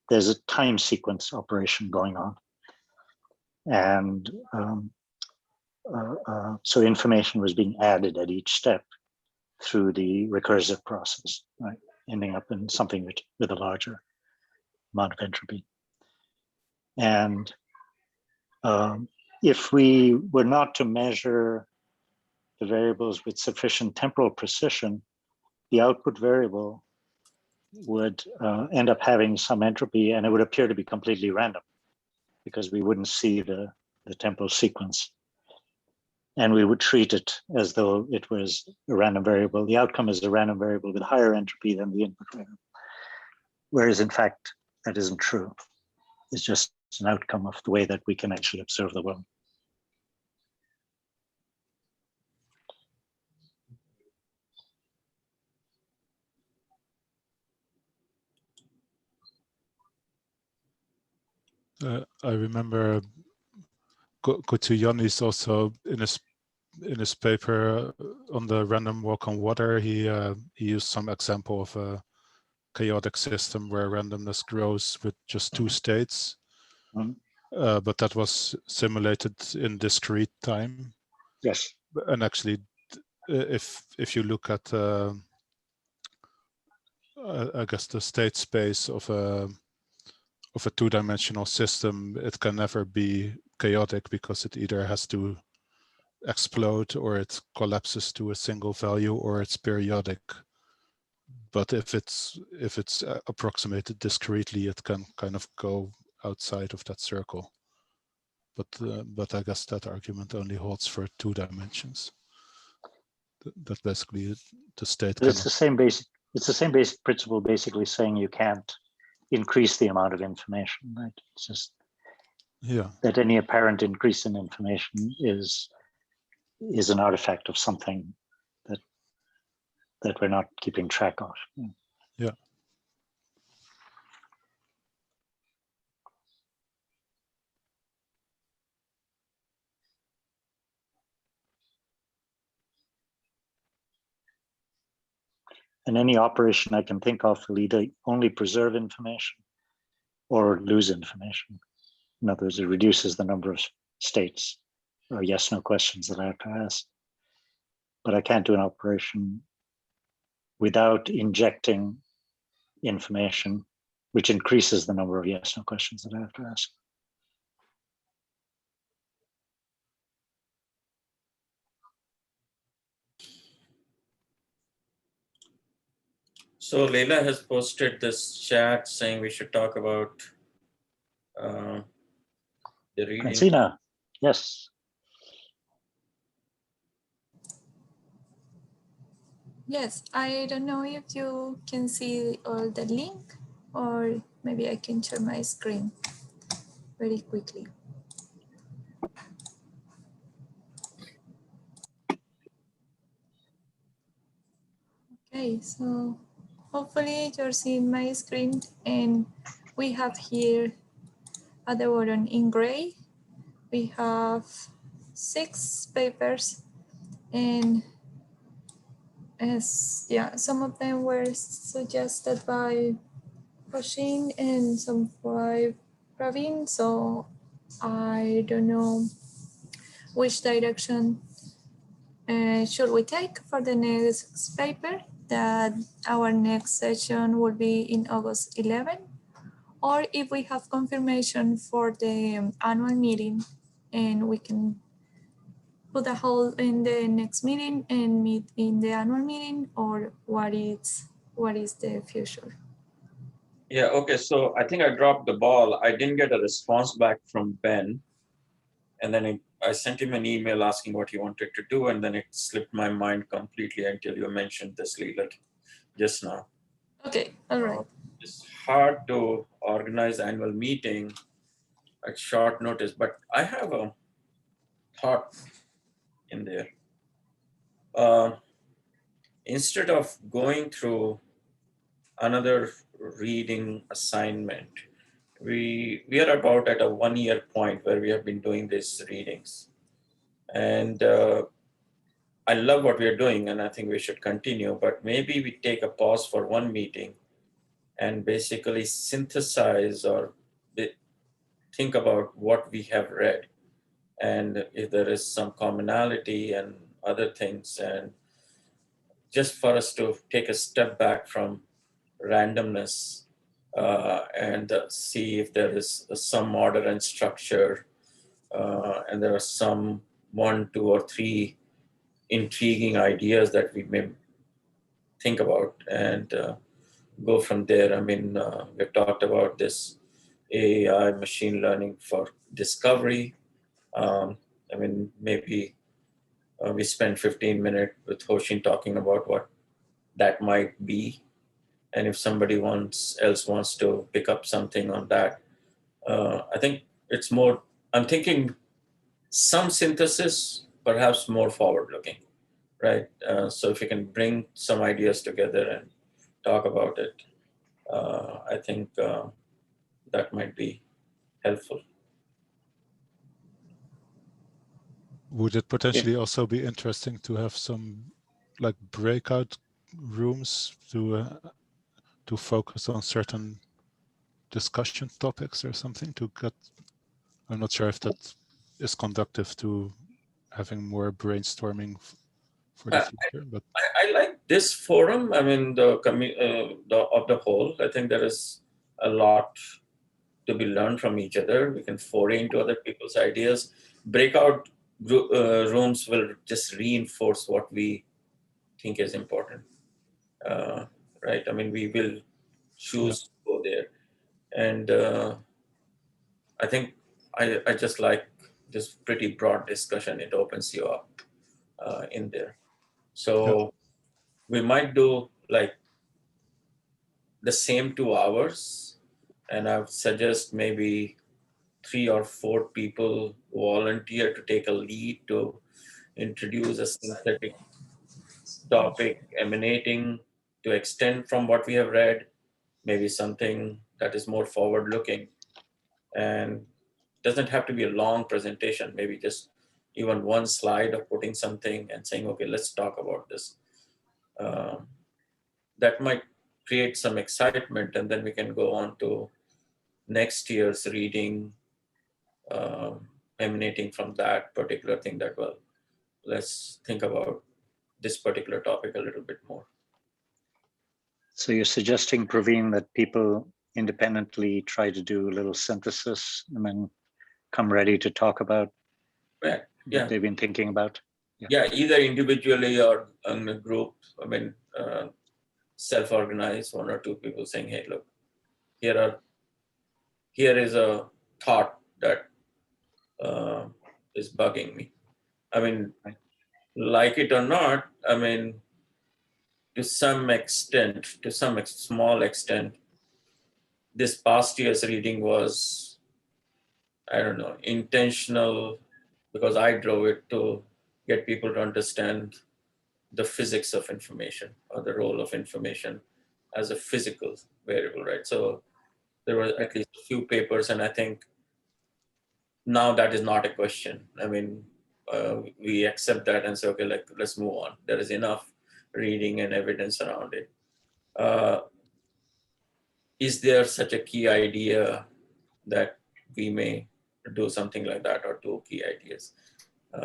there's a time sequence operation going on. And so information was being added at each step through the recursive process, right? Ending up in something with a larger amount of entropy. And if we were not to measure the variables with sufficient temporal precision, the output variable would end up having some entropy, and it would appear to be completely random because we wouldn't see the temporal sequence. And we would treat it as though it was a random variable. The outcome is a random variable with higher entropy than the input variable. Whereas in fact, that isn't true. It's just an outcome of the way that we can actually observe the world. I remember Koutouyanis also in his paper on the random walk on water, he used some example of a chaotic system where randomness grows with just two states, but that was simulated in discrete time. Yes. And actually, if you look at, I guess, the state space of a two-dimensional system, it can never be chaotic because it either has to explode or it collapses to a single value or it's periodic. But if it's approximated discretely, it can kind of go outside of that circle. But I guess that argument only holds for 2 dimensions. That basically the state. It's the same basic. It's the same basic principle, basically saying you can't increase the amount of information, right? It's just that any apparent increase in information is an artifact of something that we're not keeping track of. Yeah. And any operation I can think of will either only preserve information or lose information. In other words, it reduces the number of states or yes/no questions that I have to ask. But I can't do an operation without injecting information, which increases the number of yes/no questions that I have to ask. So Leila has posted this chat saying we should talk about the reading. Francina, yes. Yes, I don't know if you can see all the link, or maybe I can share my screen very quickly. Okay, so hopefully you're seeing my screen, and we have here at the bottom in gray, we have 6 papers, and some of them were suggested by Hoshin and some by Praveen, so I don't know which direction should we take for the next paper, that our next session will be in August 11, or if we have confirmation for the annual meeting and we can put a hold in the next meeting and meet in the annual meeting, or what is the future? Yeah, okay, so I think I dropped the ball. I didn't get a response back from Ben. And then I sent him an email asking what he wanted to do, and then it slipped my mind completely until you mentioned this, Leela, just now. Okay, all right. It's hard to organize annual meeting at short notice, but I have a thought in there. Instead of going through another reading assignment, we are about at a 1-year point where we have been doing these readings. And I love what we're doing, and I think we should continue, but maybe we take a pause for one meeting and basically synthesize or think about what we have read, and if there is some commonality and other things, and just for us to take a step back from randomness and see if there is some order and structure, and there are some 1, 2, or 3 intriguing ideas that we may think about and go from there. I mean, we've talked about this AI machine learning for discovery. I mean, maybe we spend 15 minutes with Hoshin talking about what that might be. And if somebody else wants to pick up something on that, I think it's more, I'm thinking some synthesis, perhaps more forward-looking, right? So if you can bring some ideas together and talk about it, I think that might be helpful. Would it potentially also be interesting to have some like breakout rooms to focus on certain discussion topics or something to get? I'm not sure if that is conductive to having more brainstorming for the future. But I like this forum. I mean, of the whole. I think there is a lot to be learned from each other. We can foray into other people's ideas. Breakout rooms will just reinforce what we think is important. Right? I mean, we will choose to go there. And I think I just like this pretty broad discussion. It opens you up in there. So we might do like the same 2 hours, and I would suggest maybe 3 or 4 people volunteer to take a lead to introduce a synthetic topic emanating to extend from what we have read, maybe something that is more forward-looking, and doesn't have to be a long presentation, maybe just even one slide of putting something and saying, okay, let's talk about this. That might create some excitement, and then we can go on to next year's reading emanating from that particular thing that, well, let's think about this particular topic a little bit more. So you're suggesting, Praveen, that people independently try to do a little synthesis and then come ready to talk about what they've been thinking about? Yeah, either individually or in a group. I mean, self-organized, 1 or 2 people saying, hey, look, here is a thought that is bugging me. I mean, like it or not, I mean, to some extent, to some small extent, this past year's reading was, I don't know, intentional, because I drove it to get people to understand the physics of information, or the role of information as a physical variable, right? So there were at least a few papers, and I think now that is not a question. I mean, we accept that and say, okay, let's move on. There is enough reading and evidence around it. Is there such a key idea that we may do something like that, or 2 key ideas?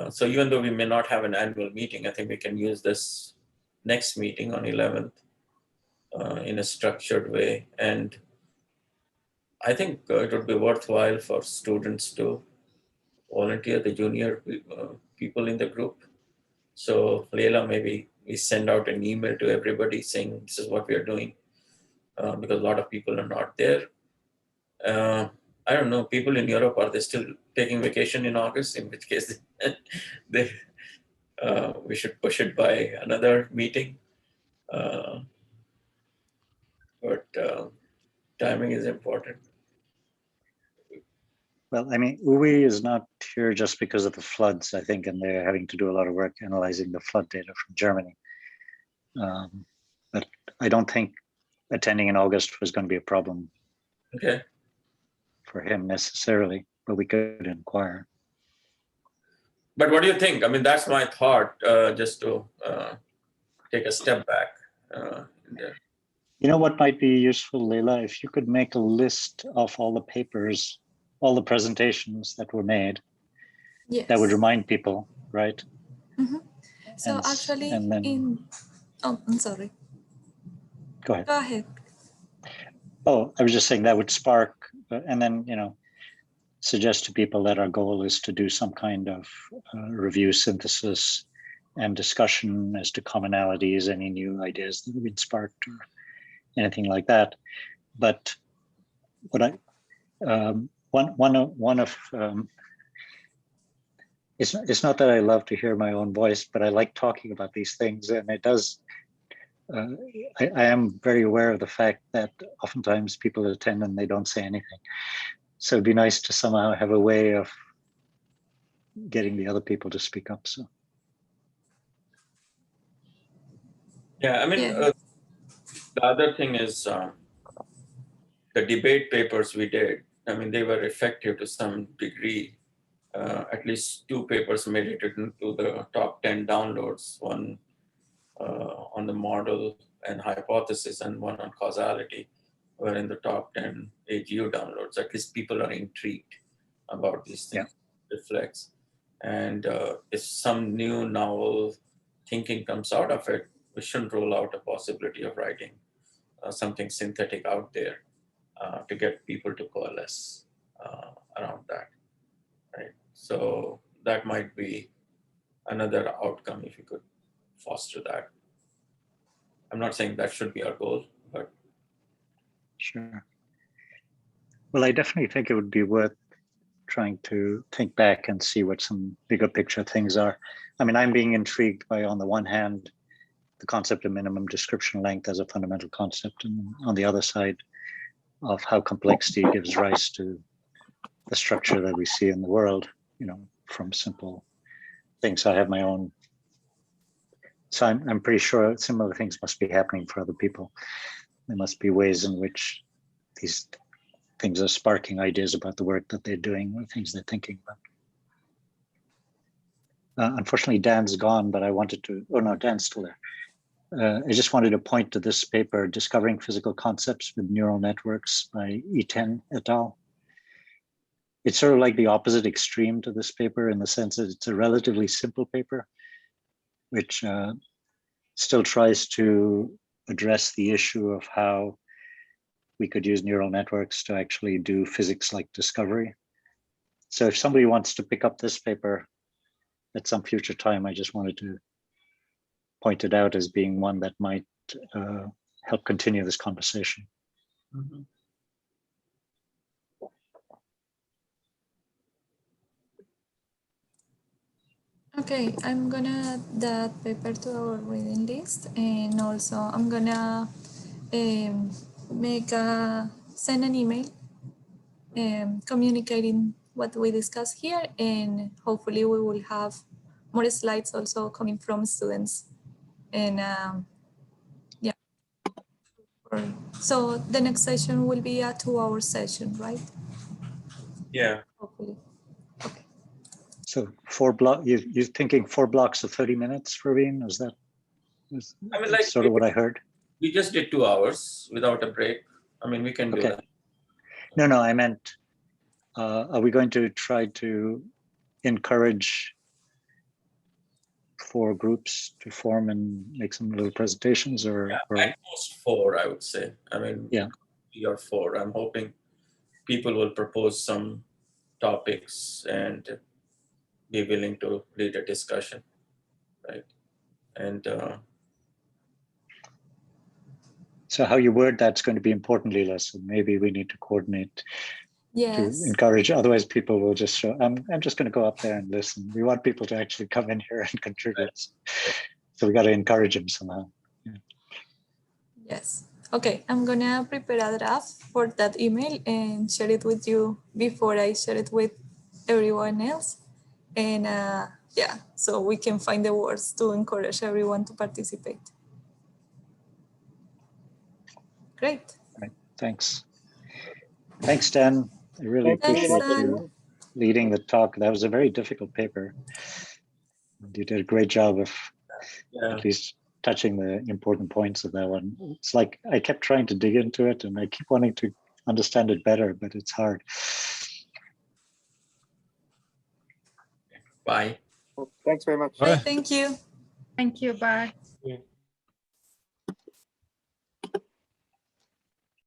So even though we may not have an annual meeting, I think we can use this next meeting on 11th in a structured way. And I think it would be worthwhile for students to volunteer, the junior people in the group. So Leila, maybe we send out an email to everybody saying this is what we are doing, because a lot of people are not there. I don't know, people in Europe, are they still taking vacation in August? In which case, we should push it by another meeting. But timing is important. Well, I mean, UWI is not here just because of the floods, I think, and they're having to do a lot of work analyzing the flood data from Germany. But I don't think attending in August was going to be a problem for him necessarily, but we could inquire. But what do you think? I mean, that's my thought, just to take a step back there. You know what might be useful, Leila? If you could make a list of all the papers, all the presentations that were made, that would remind people, right? Mm-hmm. So actually, I'm sorry. Go ahead. Go ahead. Oh, I was just saying that would spark, and then, suggest to people that our goal is to do some kind of review, synthesis, and discussion as to commonalities, any new ideas that have been sparked, or anything like that. But what it's not that I love to hear my own voice, but I like talking about these things, and it does. I am very aware of the fact that oftentimes people attend and they don't say anything. So it'd be nice to somehow have a way of getting the other people to speak up. So. Yeah, I mean, the other thing is the debate papers we did. I mean, they were effective to some degree. At least 2 papers made it into the top 10 downloads, one on the model and hypothesis, and one on causality, were in the top 10 AGU downloads. At least people are intrigued about these things. Reflects. And if some new novel thinking comes out of it, we shouldn't rule out a possibility of writing something synthetic out there to get people to coalesce around that, right? So that might be another outcome if you could foster that. I'm not saying that should be our goal, but. Sure. Well, I definitely think it would be worth trying to think back and see what some bigger picture things are. I mean, I'm being intrigued by, on the one hand, the concept of minimum description length as a fundamental concept, and on the other side of how complexity gives rise to the structure that we see in the world, you know, from simple things. I have my own, so I'm pretty sure similar things must be happening for other people. There must be ways in which these things are sparking ideas about the work that they're doing or things they're thinking about. Unfortunately, Dan's gone, but I wanted to, oh no, Dan's still there. I just wanted to point to this paper, Discovering Physical Concepts with Neural Networks by Iten et al. It's sort of like the opposite extreme to this paper in the sense that it's a relatively simple paper, which still tries to address the issue of how we could use neural networks to actually do physics-like discovery. So if somebody wants to pick up this paper at some future time, I just wanted to point it out as being one that might help continue this conversation. Mm-hmm. Okay, I'm gonna add that paper to our reading list, and also I'm gonna send an email communicating what we discussed here, and hopefully we will have more slides also coming from students. And yeah, so the next session will be a 2-hour session, right? Yeah. Hopefully. Okay. So 4 blocks, you're thinking 4 blocks of 30 minutes, Praveen? Is that I mean, like sort of what I heard? We just did 2 hours without a break. I mean, we can do that. No, I meant, are we going to try to encourage 4 groups to form and make some little presentations, or At most 4, I would say. I mean, yeah, 3 or 4. I'm hoping people will propose some topics and be willing to lead a discussion, right? And so how you word that's going to be important, Leela. So maybe we need to coordinate to encourage. Otherwise, people will just show. I'm just going to go up there and listen. We want people to actually come in here and contribute. Right. So we got to encourage them somehow. Yeah. Yes. Okay, I'm gonna prepare a draft for that email and share it with you before I share it with everyone else. And yeah, so we can find the words to encourage everyone to participate. Great. Right. Thanks. Thanks, Dan. I really appreciate you leading the talk. That was a very difficult paper. You did a great job of at least touching the important points of that one. It's like I kept trying to dig into it and I keep wanting to understand it better, but it's hard. Bye. Well, thanks very much. Bye. Thank you. Thank you. Bye. Yeah.